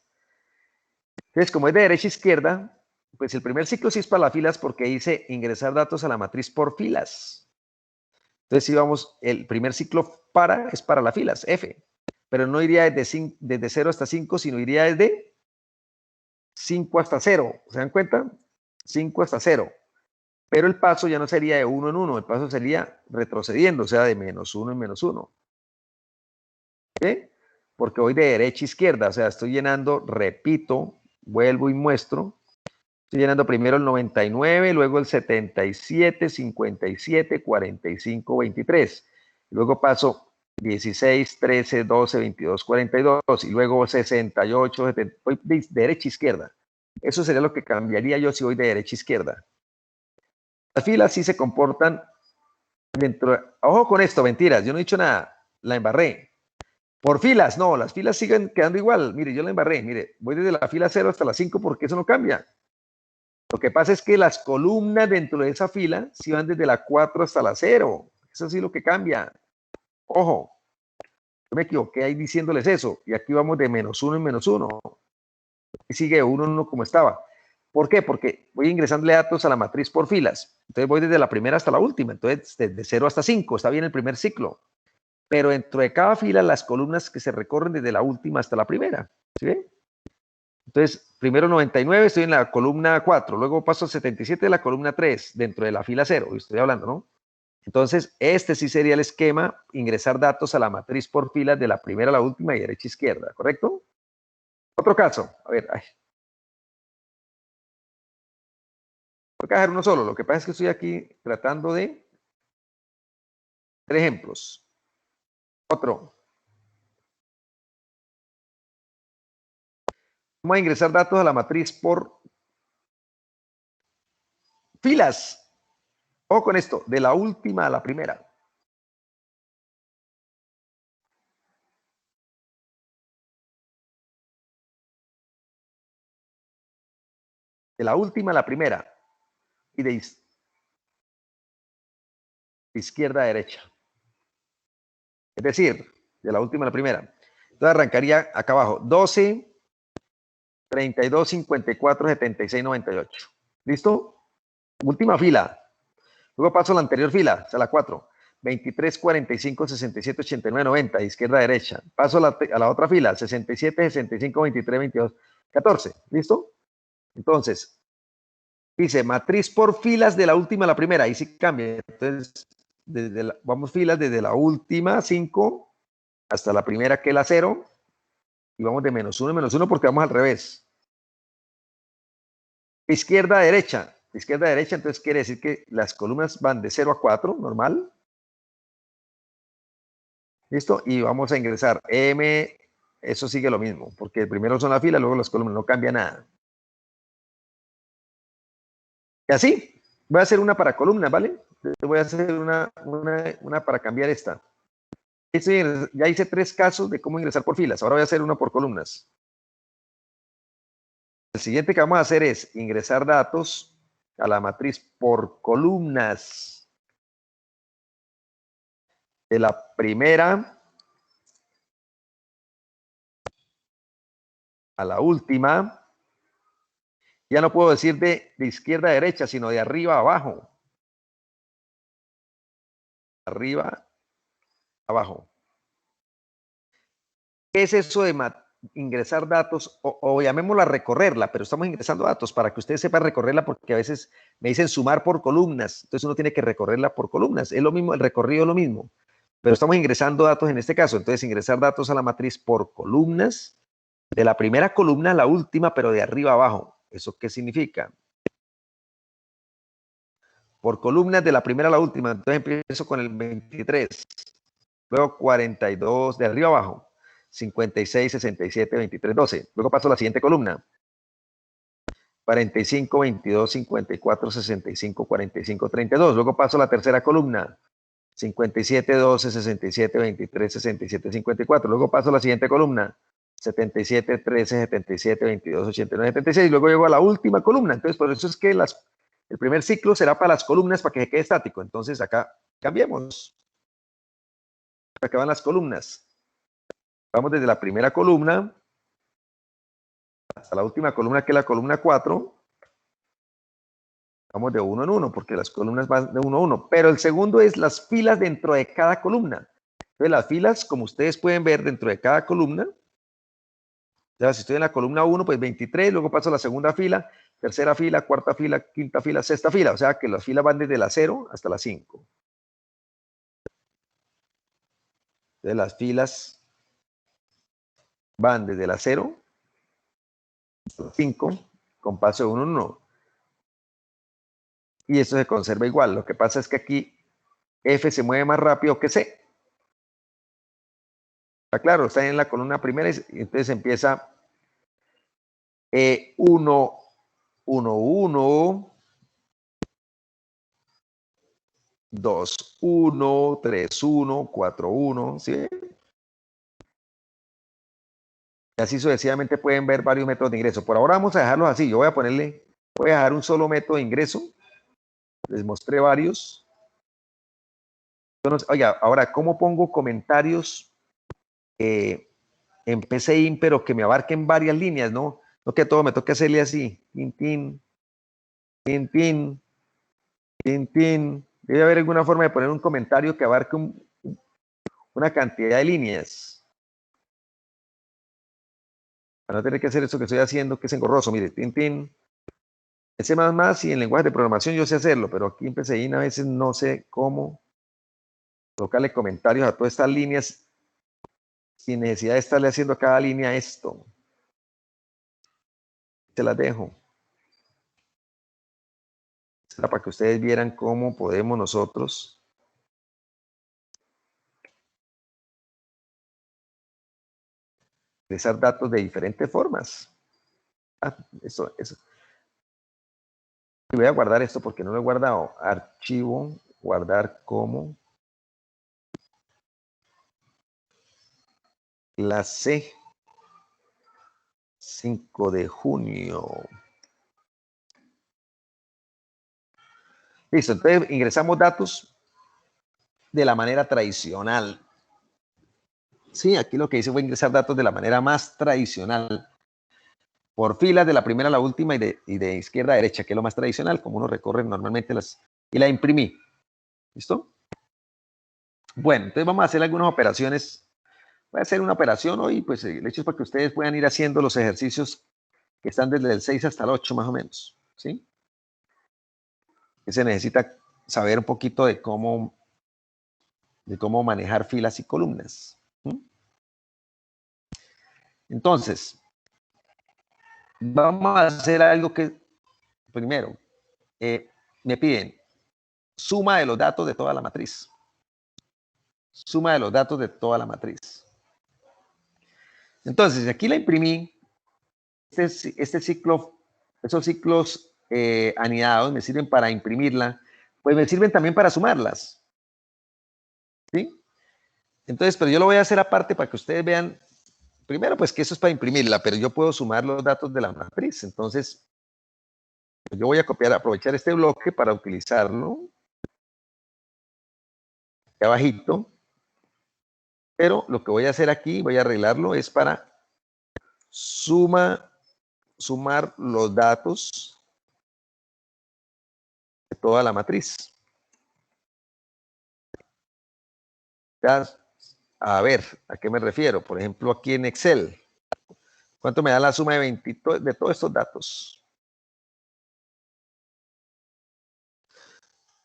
Entonces, como es de derecha a izquierda, pues el primer ciclo sí es para las filas porque dice ingresar datos a la matriz por filas. Entonces, si vamos, el primer ciclo es para las filas, F. Pero no iría desde 0 hasta 5, sino iría desde 5 hasta 0. ¿Se dan cuenta? 5 hasta 0. Pero el paso ya no sería de 1 en 1, el paso sería retrocediendo, o sea, de -1 en -1. ¿Qué? Porque voy de derecha a izquierda, o sea, estoy llenando, repito, vuelvo y muestro. Estoy llenando primero el 99, luego el 77, 57, 45, 23. Luego paso 16, 13, 12, 22, 42 y luego 68, 70. Voy de derecha a izquierda. Eso sería lo que cambiaría yo si voy de derecha a izquierda. Las filas sí se comportan dentro. Ojo con esto, mentiras, yo no he dicho nada, la embarré. Por filas, no, las filas siguen quedando igual. Mire, yo la embarré, mire, voy desde la fila 0 hasta la 5 porque eso no cambia. Lo que pasa es que las columnas dentro de esa fila sí van desde la 4 hasta la 0. Eso sí es lo que cambia. Ojo, yo me equivoqué ahí diciéndoles eso. Y aquí vamos de -1 en -1. Y sigue 1 en 1 como estaba. ¿Por qué? Porque voy ingresándole datos a la matriz por filas. Entonces voy desde la primera hasta la última. Entonces desde 0 hasta 5. Está bien el primer ciclo. Pero dentro de cada fila las columnas que se recorren desde la última hasta la primera. ¿Sí ven? Entonces, primero 99, estoy en la columna 4, luego paso a 77 de la columna 3, dentro de la fila 0, estoy hablando, ¿no? Entonces, este sí sería el esquema, ingresar datos a la matriz por filas de la primera a la última y derecha a izquierda, ¿correcto? Otro caso, a ver, voy a dejar uno solo, lo que pasa es que estoy aquí tratando de 3 ejemplos. Otro. Vamos a ingresar datos a la matriz por filas. Ojo con esto, de la última a la primera. De la última a la primera. Y de izquierda a derecha. Es decir, de la última a la primera. Entonces arrancaría acá abajo. 12, 32, 54, 76, 98. ¿Listo? Última fila. Luego paso a la anterior fila, a la 4. 23, 45, 67, 89, 90, izquierda a derecha. Paso a la otra fila, 67, 65, 23, 22, 14. ¿Listo? Entonces, dice matriz por filas de la última a la primera. Ahí sí cambia. Entonces, vamos filas desde la última, 5, hasta la primera, que es la 0. Y vamos de -1 en -1 porque vamos al revés. Izquierda a derecha. Izquierda a derecha, entonces quiere decir que las columnas van de 0 a 4, normal. ¿Listo? Y vamos a ingresar M, eso sigue lo mismo, porque primero son la fila, luego las columnas, no cambia nada. Y así, voy a hacer una para columnas, ¿vale? Voy a hacer una para cambiar esta. Ya hice 3 casos de cómo ingresar por filas, ahora voy a hacer una por columnas. El siguiente que vamos a hacer es ingresar datos a la matriz por columnas. De la primera a la última. Ya no puedo decir de izquierda a derecha, sino de arriba a abajo. Arriba, abajo. ¿Qué es eso de ingresar datos? O llamémosla recorrerla, pero estamos ingresando datos para que ustedes sepan recorrerla, porque a veces me dicen sumar por columnas. Entonces uno tiene que recorrerla por columnas. Es lo mismo, el recorrido es lo mismo. Pero estamos ingresando datos en este caso. Entonces, ingresar datos a la matriz por columnas, de la primera columna a la última, pero de arriba a abajo. ¿Eso qué significa? Por columnas de la primera a la última. Entonces empiezo con el 23. Luego 42 de arriba abajo. 56, 67, 23, 12. Luego paso a la siguiente columna. 45, 22, 54, 65, 45, 32. Luego paso a la tercera columna. 57, 12, 67, 23, 67, 54. Luego paso a la siguiente columna. 77, 13, 77, 22, 89, 76. Luego llego a la última columna. Entonces, por eso es que el primer ciclo será para las columnas para que se quede estático. Entonces, acá cambiemos. Acá van las columnas. Vamos desde la primera columna hasta la última columna, que es la columna 4. Vamos de uno en uno, porque las columnas van de uno a uno. Pero el segundo es las filas dentro de cada columna. Entonces, las filas, como ustedes pueden ver dentro de cada columna, ya si estoy en la columna 1, pues 23, luego paso a la segunda fila, tercera fila, cuarta fila, quinta fila, sexta fila. O sea que las filas van desde la 0 hasta la 5. Entonces, las filas van desde la 0 hasta la 5, con paso de 1 en 1. Y esto se conserva igual. Lo que pasa es que aquí F se mueve más rápido que C. Está claro, está en la columna primera y entonces empieza 1, 1, 1, 2, 1, 3, 1, 4, 1, ¿sí? Y así sucesivamente pueden ver varios métodos de ingreso. Por ahora vamos a dejarlos así. Yo voy a dejar un solo método de ingreso. Les mostré varios. Oiga, ahora, ¿cómo pongo comentarios en PCIN, pero que me abarquen varias líneas, ¿no? No que todo me toque hacerle así. Tin, tin, tin, tin, tin, tin. Debe haber alguna forma de poner un comentario que abarque una cantidad de líneas. Para no tener que hacer eso que estoy haciendo, que es engorroso. Mire, tin, tin. En C++ y en lenguaje de programación yo sé hacerlo, pero aquí en PCIN a veces no sé cómo colocarle comentarios a todas estas líneas sin necesidad de estarle haciendo a cada línea esto. Se las dejo. Para que ustedes vieran cómo podemos nosotros ingresar datos de diferentes formas. Eso. Y voy a guardar esto porque no lo he guardado. Archivo, guardar como clase 5 de junio. Listo, entonces ingresamos datos de la manera tradicional. Sí, aquí lo que hice fue ingresar datos de la manera más tradicional. Por filas de la primera a la última y de izquierda a derecha, que es lo más tradicional, como uno recorre normalmente y la imprimí. ¿Listo? Bueno, entonces vamos a hacer algunas operaciones. Voy a hacer una operación hoy, pues el hecho es para que ustedes puedan ir haciendo los ejercicios que están desde el 6 hasta el 8 más o menos. ¿Sí? Que se necesita saber un poquito de cómo manejar filas y columnas. Entonces, vamos a hacer algo que, primero, me piden suma de los datos de toda la matriz. Suma de los datos de toda la matriz. Entonces, aquí la imprimí. Este ciclo, esos ciclos anidados me sirven para imprimirla, pues me sirven también para sumarlas. ¿Sí? Entonces, pero yo lo voy a hacer aparte para que ustedes vean, primero, pues que eso es para imprimirla, pero yo puedo sumar los datos de la matriz. Entonces, yo voy a aprovechar este bloque para utilizarlo aquí abajito, pero lo que voy a hacer aquí, voy a arreglarlo, es para sumar los datos de toda la matriz. Ya, a ver, ¿a qué me refiero? Por ejemplo, aquí en Excel, ¿cuánto me da la suma de todos estos datos?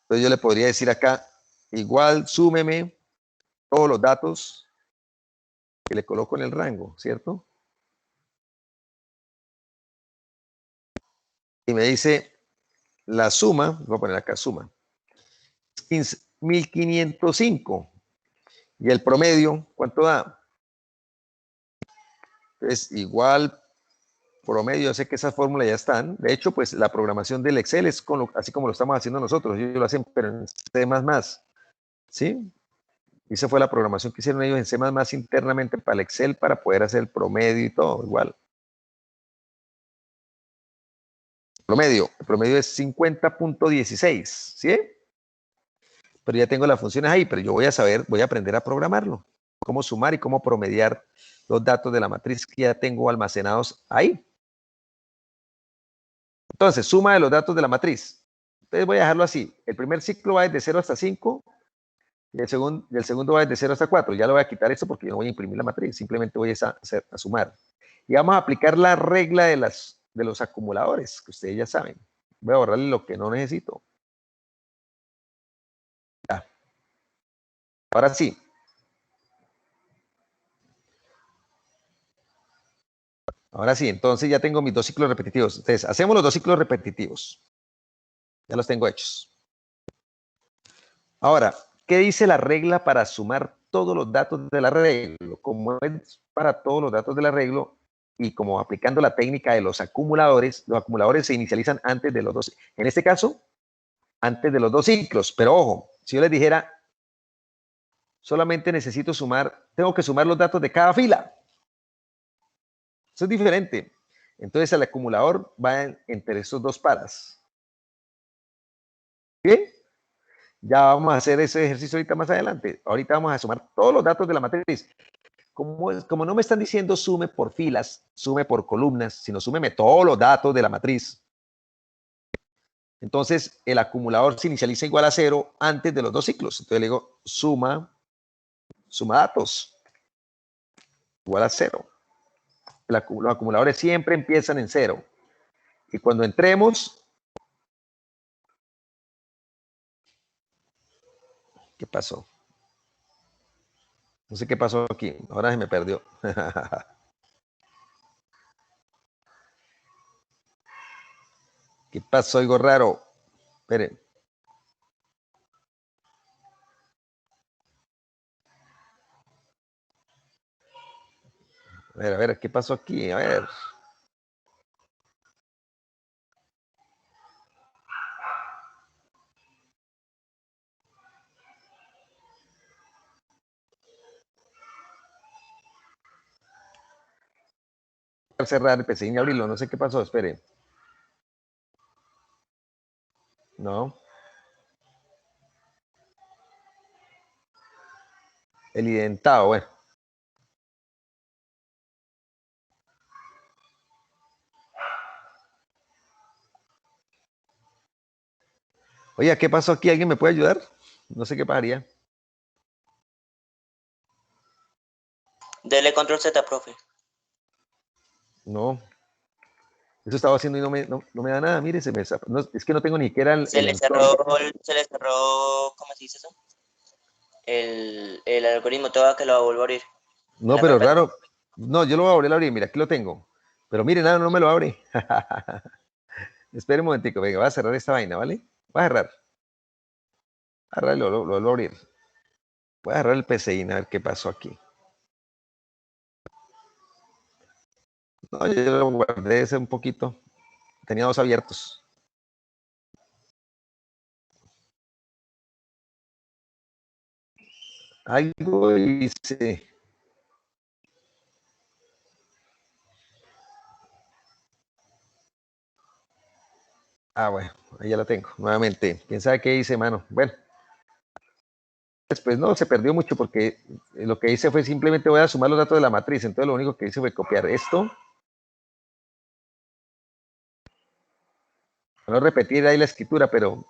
Entonces yo le podría decir acá, igual súmeme todos los datos que le coloco en el rango, ¿cierto? y me dice la suma, voy a poner acá suma, 1505. Y el promedio, ¿cuánto da? Es igual promedio, yo sé que esas fórmulas ya están. De hecho, pues la programación del Excel es así como lo estamos haciendo nosotros. Ellos lo hacen, pero en C++, ¿sí? Y esa fue la programación que hicieron ellos en C++ internamente para el Excel para poder hacer el promedio y todo, igual. El promedio es 50.16, ¿sí? Pero ya tengo las funciones ahí, pero yo voy a saber, voy a aprender a programarlo. Cómo sumar y cómo promediar los datos de la matriz que ya tengo almacenados ahí. Entonces, suma de los datos de la matriz. Entonces voy a dejarlo así. El primer ciclo va desde 0 hasta 5 y el segundo va desde 0 hasta 4. Ya le voy a quitar esto porque yo no voy a imprimir la matriz, simplemente voy a sumar. Y vamos a aplicar la regla de los acumuladores, que ustedes ya saben. Voy a borrarle lo que no necesito. Ya. Ahora sí. Ahora sí, entonces ya tengo mis dos ciclos repetitivos. Entonces, hacemos los dos ciclos repetitivos. Ya los tengo hechos. Ahora, ¿qué dice la regla para sumar todos los datos del arreglo? Como es para todos los datos del arreglo y como aplicando la técnica de los acumuladores se inicializan antes de los dos, en este caso, antes de los dos ciclos. Pero ojo, si yo les dijera, solamente necesito sumar, tengo que sumar los datos de cada fila. Eso es diferente. Entonces el acumulador va entre esos dos paras. ¿Bien? Ya vamos a hacer ese ejercicio ahorita más adelante. Ahorita vamos a sumar todos los datos de la matriz. Como no me están diciendo sume por filas, sume por columnas, sino súmeme todos los datos de la matriz. Entonces el acumulador se inicializa igual a 0 antes de los dos ciclos. Entonces le digo suma datos igual a 0. Los acumuladores siempre empiezan en 0. Y cuando entremos, ¿qué pasó? No sé qué pasó aquí. Ahora se me perdió. ¿Qué pasó? Algo raro. Esperen. A ver, ¿qué pasó aquí? A ver. Al cerrar el PC y abrirlo, no sé qué pasó, espere. No. El identado, bueno. Oiga, ¿qué pasó aquí? ¿Alguien me puede ayudar? No sé qué pasaría. Dele control Z, profe. No. Eso estaba haciendo y no me da nada. Mire, no, es que no tengo ni siquiera el Se le entorno. cerró, ¿cómo se dice eso? El algoritmo, todo que lo vuelvo a abrir. No, pero raro. No, yo lo voy a volver a abrir. Mira, aquí lo tengo. Pero mire, nada, no me lo abre. Espere un momentico. Venga, voy a cerrar esta vaina, ¿vale? Voy a cerrar. Lo vuelvo a abrir. Voy a cerrar el PCI a ver qué pasó aquí. No, yo lo guardé ese un poquito. Tenía dos abiertos. Algo hice. Ah, bueno, ahí ya la tengo. Nuevamente. ¿Quién sabe qué hice, mano? Bueno. Después no, se perdió mucho porque lo que hice fue simplemente voy a sumar los datos de la matriz. Entonces lo único que hice fue copiar esto. No repetir ahí la escritura, pero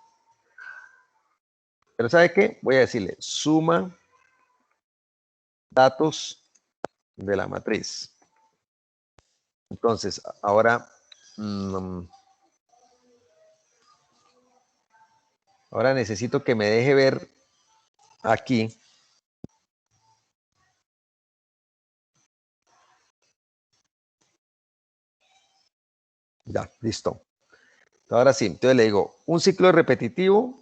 ¿sabe qué? Voy a decirle suma datos de la matriz. Entonces, ahora necesito que me deje ver aquí. Ya, listo. Ahora sí, entonces le digo, un ciclo repetitivo.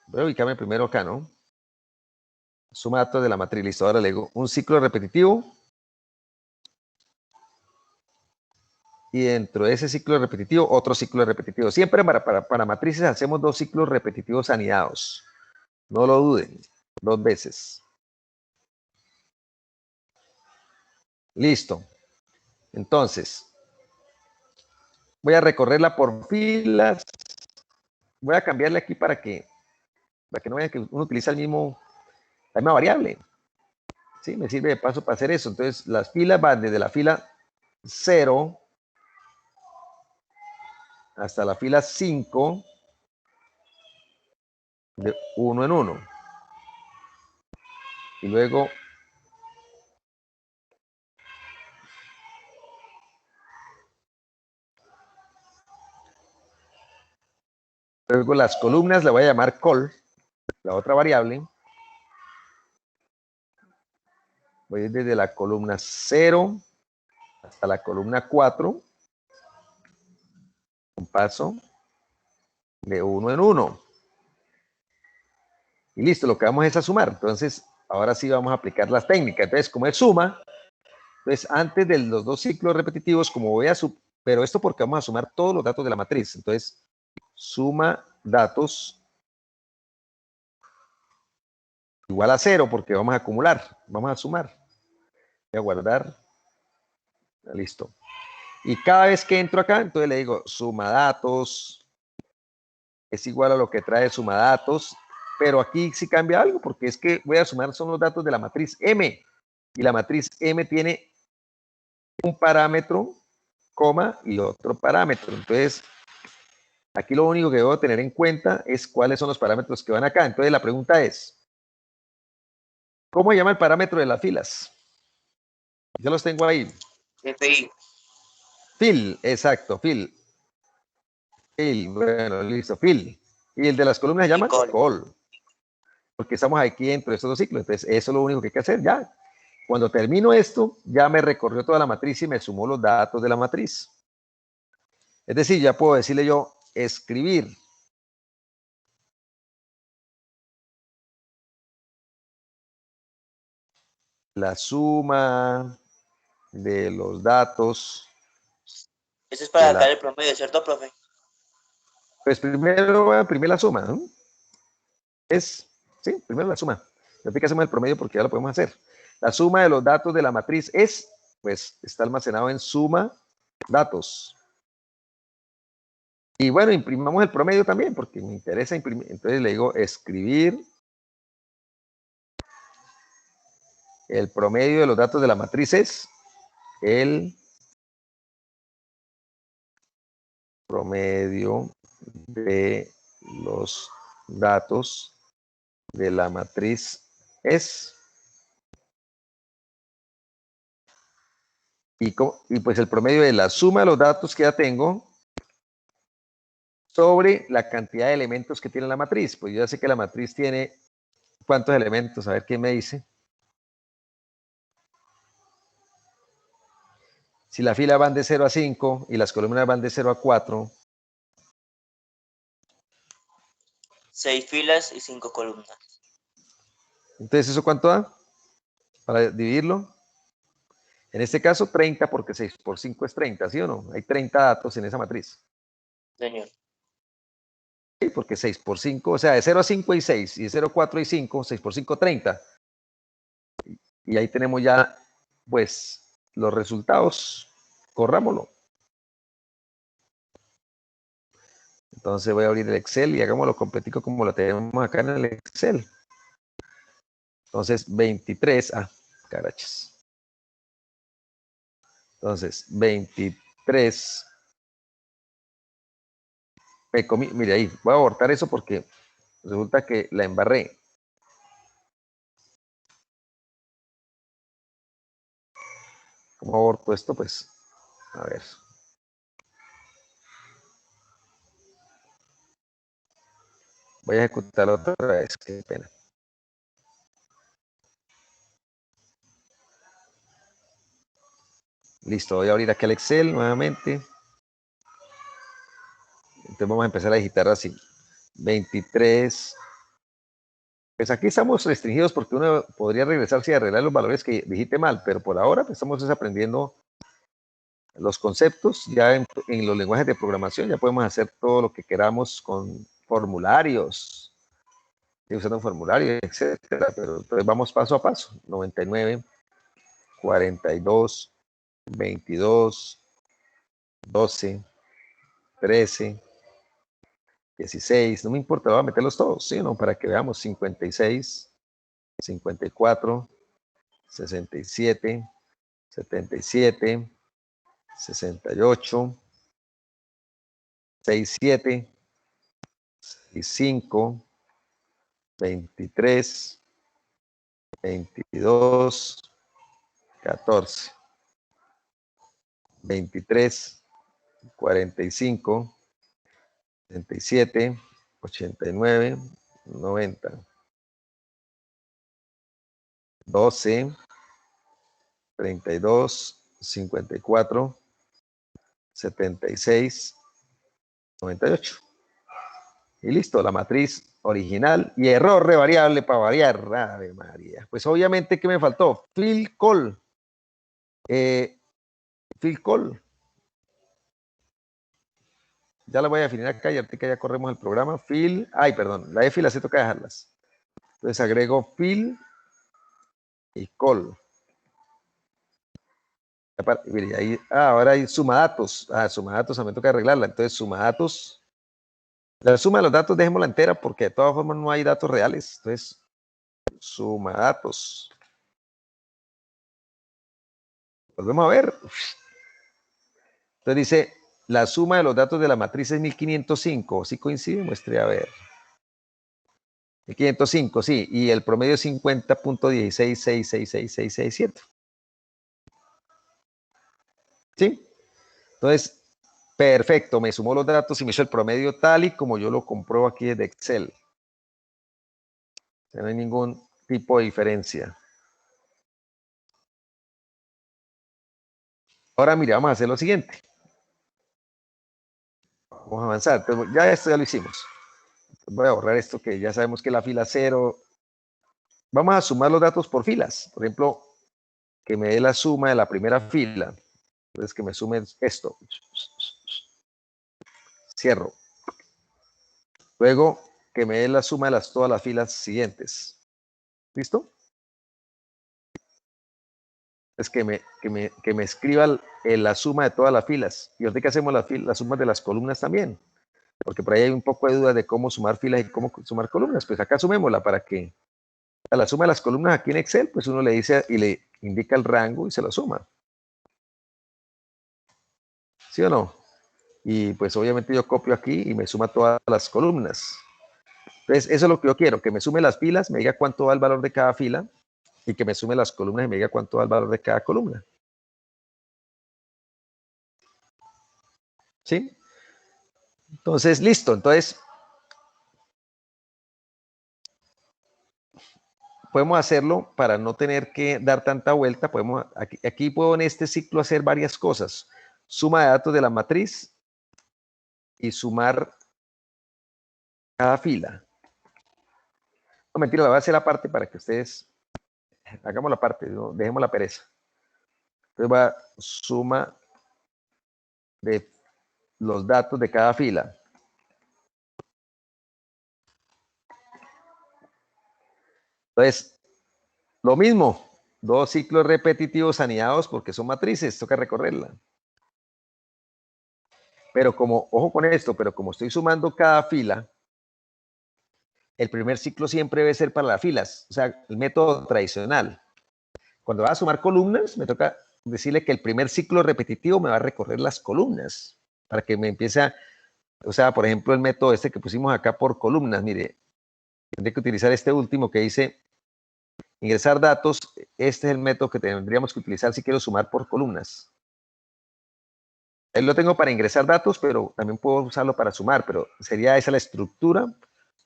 Voy a ubicarme primero acá, ¿no? Suma datos de la matriz. Listo, ahora le digo, un ciclo repetitivo. Y dentro de ese ciclo repetitivo, otro ciclo repetitivo. Siempre para matrices hacemos dos ciclos repetitivos anidados. No lo duden, dos veces. Listo. Entonces, voy a recorrerla por filas. Voy a cambiarle aquí para que no vean que uno utiliza la misma variable. Sí, me sirve de paso para hacer eso. Entonces, las filas van desde la fila 0 hasta la fila 5 de 1 en 1. Y luego las columnas la voy a llamar col, la otra variable. Voy desde la columna 0 hasta la columna 4. Un paso de 1 en 1. Y listo, lo que vamos es a sumar. Entonces, ahora sí vamos a aplicar las técnicas. Entonces, como es suma, entonces antes de los dos ciclos repetitivos, como voy a pero esto porque vamos a sumar todos los datos de la matriz. Entonces, suma datos igual a 0 porque vamos a acumular, vamos a sumar. Voy a guardar. Listo. Y cada vez que entro acá, entonces le digo suma datos es igual a lo que trae suma datos, pero aquí sí cambia algo porque es que voy a sumar son los datos de la matriz M y la matriz M tiene un parámetro, coma y otro parámetro. Entonces, aquí lo único que debo tener en cuenta es cuáles son los parámetros que van acá. Entonces, la pregunta es, ¿cómo se llama el parámetro de las filas? Yo los tengo ahí. FI. Fill, exacto, fill. Fill, bueno, listo, fill. Y el de las columnas se llama col. Porque estamos aquí dentro de estos dos ciclos. Entonces, eso es lo único que hay que hacer ya. Cuando termino esto, ya me recorrió toda la matriz y me sumó los datos de la matriz. Es decir, ya puedo decirle yo, escribir la suma de los datos Eso es de para sacar la... el promedio, ¿cierto, profe? Pues primero voy a imprimir la suma, ¿no? Sí, primero la suma. Después que hacemos el promedio porque ya lo podemos hacer. La suma de los datos de la matriz pues está almacenado en suma datos. Y bueno, imprimamos el promedio también porque me interesa imprimir. Entonces le digo escribir el promedio de los datos de la matriz es el promedio de los datos de la matriz es. Y pues el promedio de la suma de los datos que ya tengo sobre la cantidad de elementos que tiene la matriz. Pues yo ya sé que la matriz tiene ¿cuántos elementos? A ver quién me dice. Si la fila van de 0 a 5 y las columnas van de 0 a 4. 6 filas y 5 columnas. Entonces, ¿eso cuánto da? Para dividirlo. En este caso, 30 porque 6 por 5 es 30, ¿sí o no? Hay 30 datos en esa matriz. Señor. Sí, porque 6 por 5, o sea, de 0 a 5 hay 6, y de 0 a 4 hay 5, 6 por 5, 30. Y ahí tenemos ya, pues, los resultados. Corrámoslo. Entonces voy a abrir el Excel y hagámoslo completico como lo tenemos acá en el Excel. Entonces, 23, carachas. Entonces, 23. Me comí, mire ahí, voy a abortar eso porque resulta que la embarré. ¿Cómo aborto esto? Pues, a ver. Voy a ejecutarlo otra vez, qué pena. Listo, voy a abrir aquí el Excel nuevamente. Entonces vamos a empezar a digitar así. 23. Pues aquí estamos restringidos porque uno podría regresarse y arreglar los valores que digite mal, pero por ahora pues, estamos aprendiendo los conceptos. Ya en los lenguajes de programación ya podemos hacer todo lo que queramos con formularios, usando formularios, etcétera. Pero entonces vamos paso a paso. 99, 42, 22, 12, 13, 16, no me importa, voy a meterlos todos, ¿sí o no? Para que veamos, 56, 54, 67, 77, 68, 67, 65, 23, 22, 14, 23, 45, 77, 89, 90, 12, 32, 54, 76, 98. Y listo, la matriz original y error de variable para variar. Ave María. Pues obviamente, ¿qué me faltó? Fill call. Fill call. Ya la voy a definir acá y ahorita ya corremos el programa. Fill. Ay, perdón. La F y la C toca dejarlas. Entonces agrego fill y call. Mire, ahí, ahora hay suma datos. Suma datos también toca arreglarla. Entonces, suma datos. La suma de los datos dejémosla entera porque de todas formas no hay datos reales. Entonces, suma datos. Volvemos a ver. Entonces dice, la suma de los datos de la matriz es 1505. ¿Sí coincide? Muestre a ver. 1505, sí. Y el promedio es 50.166666667. ¿Sí? Entonces, perfecto. Me sumó los datos y me hizo el promedio tal y como yo lo compruebo aquí desde Excel. No hay ningún tipo de diferencia. Ahora, mire, vamos a hacer lo siguiente. Vamos a avanzar. Entonces, ya esto ya lo hicimos. Voy a borrar esto que ya sabemos que la fila 0. Vamos a sumar los datos por filas. Por ejemplo, que me dé la suma de la primera fila. Entonces, que me sume esto. Cierro. Luego, que me dé la suma de todas las filas siguientes. ¿Listo? Es que me escriba la suma de todas las filas. Y ahorita que hacemos las sumas de las columnas también. Porque por ahí hay un poco de duda de cómo sumar filas y cómo sumar columnas. Pues acá sumémosla para que a la suma de las columnas aquí en Excel, pues uno le dice y le indica el rango y se lo suma. ¿Sí o no? Y pues obviamente yo copio aquí y me suma todas las columnas. Entonces, eso es lo que yo quiero, que me sume las filas, me diga cuánto va el valor de cada fila y que me sume las columnas y me diga cuánto va el valor de cada columna. ¿Sí? Entonces, listo. Entonces, podemos hacerlo para no tener que dar tanta vuelta. Aquí puedo en este ciclo hacer varias cosas. Suma de datos de la matriz y sumar cada fila. No, mentira, la voy a hacer aparte para que ustedes hagamos la parte, ¿no? Dejemos la pereza. Entonces va suma de los datos de cada fila. Entonces, lo mismo, dos ciclos repetitivos anidados porque son matrices, toca recorrerla. Pero como, ojo con esto, pero como estoy sumando cada fila, el primer ciclo siempre debe ser para las filas, o sea, el método tradicional. Cuando va a sumar columnas, me toca decirle que el primer ciclo repetitivo me va a recorrer las columnas, para que me empiece a, o sea, por ejemplo, el método este que pusimos acá por columnas, mire, tendré que utilizar este último que dice ingresar datos. Este es el método que tendríamos que utilizar si quiero sumar por columnas. Él lo tengo para ingresar datos, pero también puedo usarlo para sumar, pero sería esa la estructura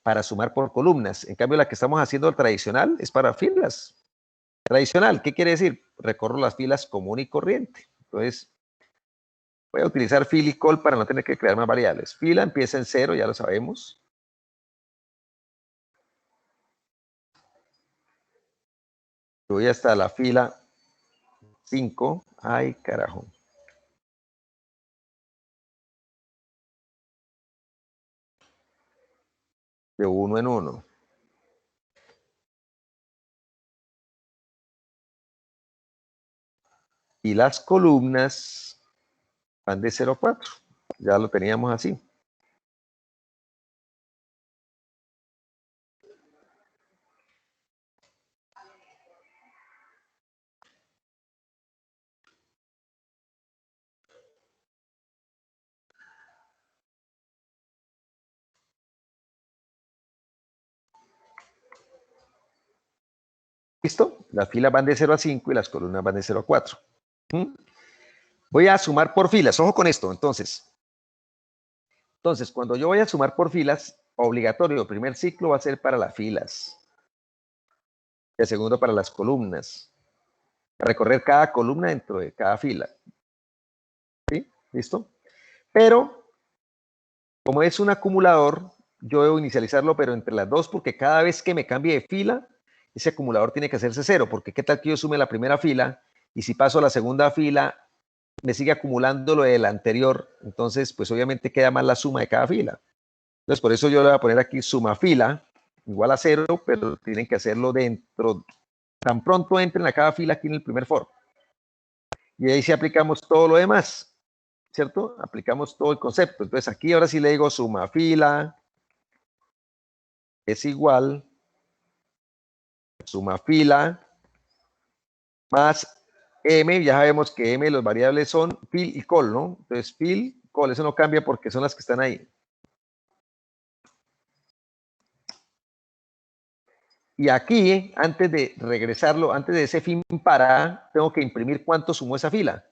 para sumar por columnas. En cambio, la que estamos haciendo tradicional es para filas. Tradicional, ¿qué quiere decir? Recorro las filas común y corriente. Entonces, Voy a utilizar fil y col para no tener que crear más variables. Fila empieza en 0, ya lo sabemos. Voy hasta la fila 5. Ay, carajo. De 1 en 1. Y las columnas van de 0 a 4. Ya lo teníamos así. ¿Listo? Las filas van de 0 a 5 y las columnas van de 0 a 4. Voy a sumar por filas. Ojo con esto, entonces. Cuando yo voy a sumar por filas, obligatorio, el primer ciclo va a ser para las filas. El segundo para las columnas. Recorrer cada columna dentro de cada fila. ¿Sí? ¿Listo? Pero, como es un acumulador, yo debo inicializarlo, pero entre las dos, porque cada vez que me cambie de fila, ese acumulador tiene que hacerse 0, porque qué tal que yo sume la primera fila, y si paso a la segunda fila, me sigue acumulando lo de la anterior, entonces, pues obviamente queda más la suma de cada fila. Entonces, por eso yo le voy a poner aquí suma fila, igual a 0, pero tienen que hacerlo dentro, tan pronto entren a cada fila aquí en el primer for. Y ahí sí aplicamos todo lo demás, ¿cierto? Aplicamos todo el concepto. Entonces, aquí ahora sí le digo suma fila es igual suma fila más m, ya sabemos que m los variables son fil y col, ¿no? Entonces fil, col, eso no cambia porque son las que están ahí. Y aquí, antes de regresarlo, antes de ese fin para, tengo que imprimir cuánto sumó esa fila.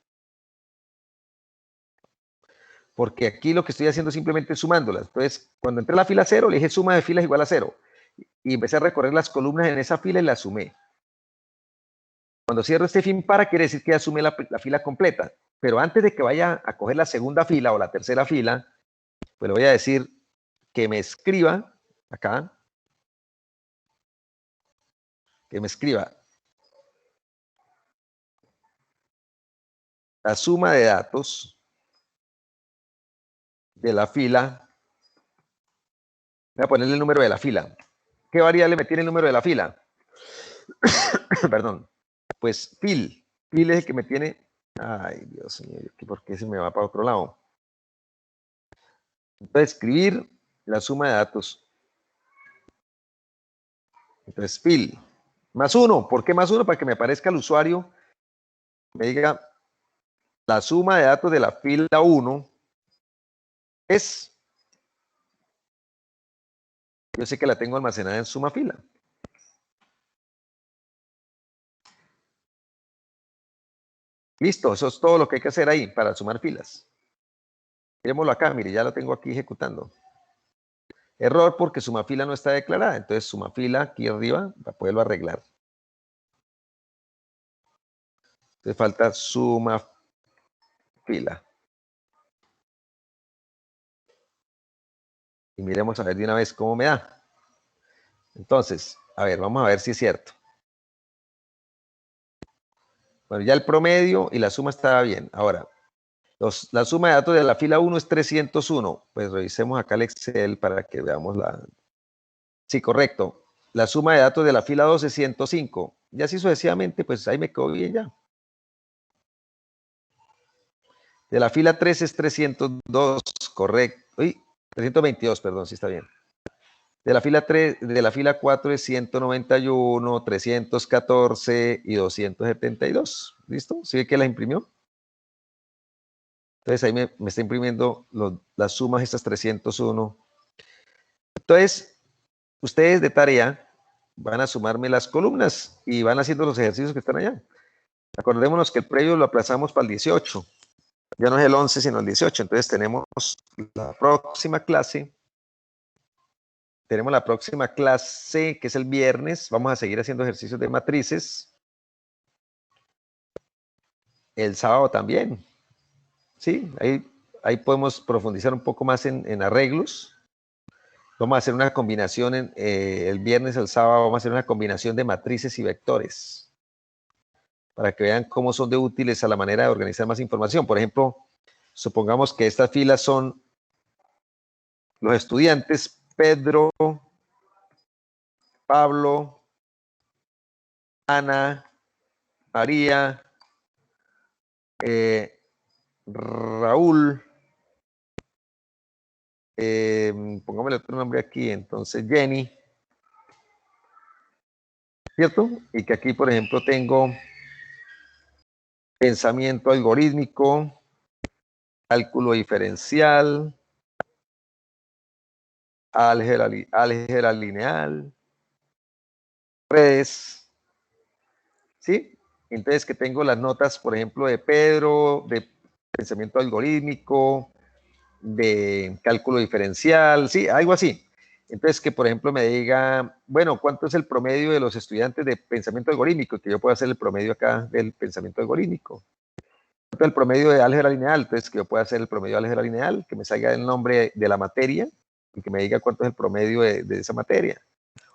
Porque aquí lo que estoy haciendo es simplemente sumándolas. Entonces, cuando entré a la fila 0, le dije suma de filas igual a 0. Y empecé a recorrer las columnas en esa fila y la sumé. Cuando cierro este fin para, quiere decir que ya sumé la fila completa. Pero antes de que vaya a coger la segunda fila o la tercera fila, pues le voy a decir que me escriba acá, que me escriba la suma de datos de la fila. Voy a ponerle el número de la fila. ¿Qué variable me tiene el número de la fila? Perdón. Pues fil. Fil es el que me tiene. Ay, Dios mío, ¿por qué se me va para otro lado? Entonces, escribir la suma de datos. Entonces, fil. Más 1. ¿Por qué más 1? Para que me aparezca el usuario. Me diga la suma de datos de la fila 1 es. Yo sé que la tengo almacenada en suma fila. Listo, eso es todo lo que hay que hacer ahí para sumar filas. Miremoslo acá, mire, ya lo tengo aquí ejecutando. Error porque suma fila no está declarada, entonces suma fila aquí arriba para poderlo arreglar. Entonces falta suma fila. Y miremos a ver de una vez cómo me da. Entonces, a ver, vamos a ver si es cierto. Bueno, ya el promedio y la suma estaba bien. Ahora, la suma de datos de la fila 1 es 301. Pues revisemos acá el Excel para que veamos la... Sí, correcto. La suma de datos de la fila 2 es 105. Y así sucesivamente, pues ahí me quedó bien ya. De la fila 3 es 302, correcto. Uy, 322, perdón, sí está bien. De la fila 3, de la fila 4 es 191, 314 y 272. ¿Listo? ¿Sí ve que la imprimió? Entonces ahí me está imprimiendo las sumas, estas 301. Entonces, ustedes de tarea van a sumarme las columnas y van haciendo los ejercicios que están allá. Acordémonos que el previo lo aplazamos para el 18. Ya no es el 11, sino el 18. Entonces tenemos la próxima clase. Tenemos la próxima clase, que es el viernes. Vamos a seguir haciendo ejercicios de matrices. El sábado también. ¿sí? Ahí podemos profundizar un poco más en arreglos. Vamos a hacer una combinación el viernes, el sábado, vamos a hacer una combinación de matrices y vectores para que vean cómo son de útiles a la manera de organizar más información. Por ejemplo, supongamos que estas filas son los estudiantes Pedro, Pablo, Ana, María, Raúl, pongámosle otro nombre aquí, entonces Jenny, ¿cierto? Y que aquí, por ejemplo, tengo pensamiento algorítmico, cálculo diferencial, álgebra lineal, redes, ¿sí? Entonces que tengo las notas, por ejemplo, de Pedro, de pensamiento algorítmico, de cálculo diferencial, sí, algo así. Entonces que, por ejemplo, me diga, bueno, ¿cuánto es el promedio de los estudiantes de pensamiento algorítmico? Que yo pueda hacer el promedio acá del pensamiento algorítmico. ¿Cuánto es el promedio de álgebra lineal? Entonces que yo pueda hacer el promedio de álgebra lineal, que me salga el nombre de la materia y que me diga cuánto es el promedio de esa materia.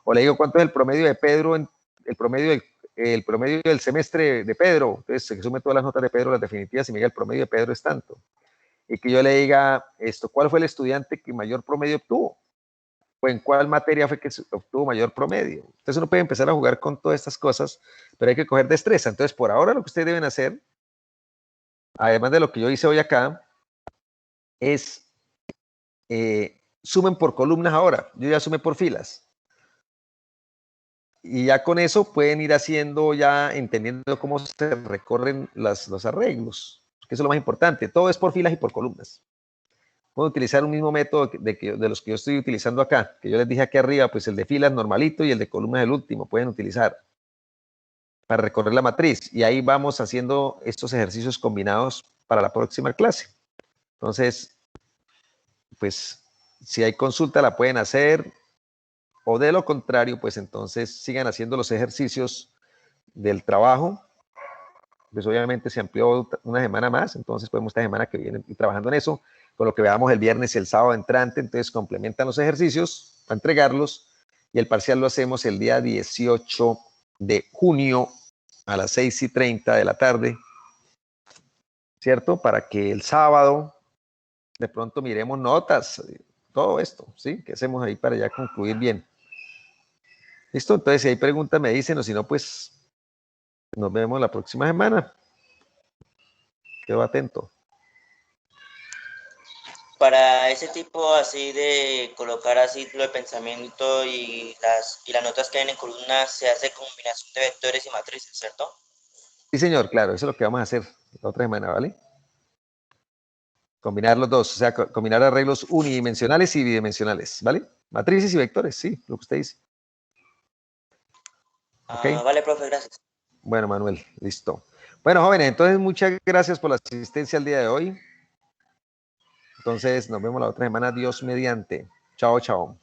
O le digo cuánto es el promedio de Pedro, el promedio del semestre de Pedro. Entonces que sume todas las notas de Pedro, las definitivas, y me diga el promedio de Pedro es tanto. Y que yo le diga ¿cuál fue el estudiante que mayor promedio obtuvo? O en cuál materia fue que obtuvo mayor promedio. Entonces uno puede empezar a jugar con todas estas cosas, pero hay que coger destreza. Entonces, por ahora lo que ustedes deben hacer, además de lo que yo hice hoy acá, es sumen por columnas ahora. Yo ya sumé por filas. Y ya con eso pueden ir haciendo, ya entendiendo cómo se recorren los arreglos, que eso es lo más importante. Todo es por filas y por columnas. Puedo utilizar un mismo método de los que yo estoy utilizando acá, que yo les dije aquí arriba, pues el de filas normalito y el de columnas el último, pueden utilizar para recorrer la matriz. Y ahí vamos haciendo estos ejercicios combinados para la próxima clase. Entonces, pues si hay consulta la pueden hacer, o de lo contrario, pues entonces sigan haciendo los ejercicios del trabajo. Pues obviamente se amplió una semana más, entonces podemos esta semana que viene ir trabajando en eso, con lo que veamos el viernes y el sábado entrante. Entonces complementan los ejercicios para entregarlos y el parcial lo hacemos el día 18 de junio a las 6:30 de la tarde, ¿cierto? Para que el sábado de pronto miremos notas, todo esto, ¿sí? ¿Qué hacemos ahí para ya concluir bien? ¿Listo? Entonces si hay preguntas me dicen, o si no, pues nos vemos la próxima semana. Quedo atento. Para ese tipo así de colocar así lo de pensamiento y las notas que hay en columnas, se hace combinación de vectores y matrices, ¿cierto? Sí, señor, claro, eso es lo que vamos a hacer la otra semana, ¿vale? Combinar los dos, o sea, combinar arreglos unidimensionales y bidimensionales, ¿vale? Matrices y vectores, sí, lo que usted dice. ¿Ok? Vale, profe, gracias. Bueno, Manuel, listo. Bueno, jóvenes, entonces muchas gracias por la asistencia el día de hoy. Entonces, nos vemos la otra semana, Dios mediante. Chao, chao.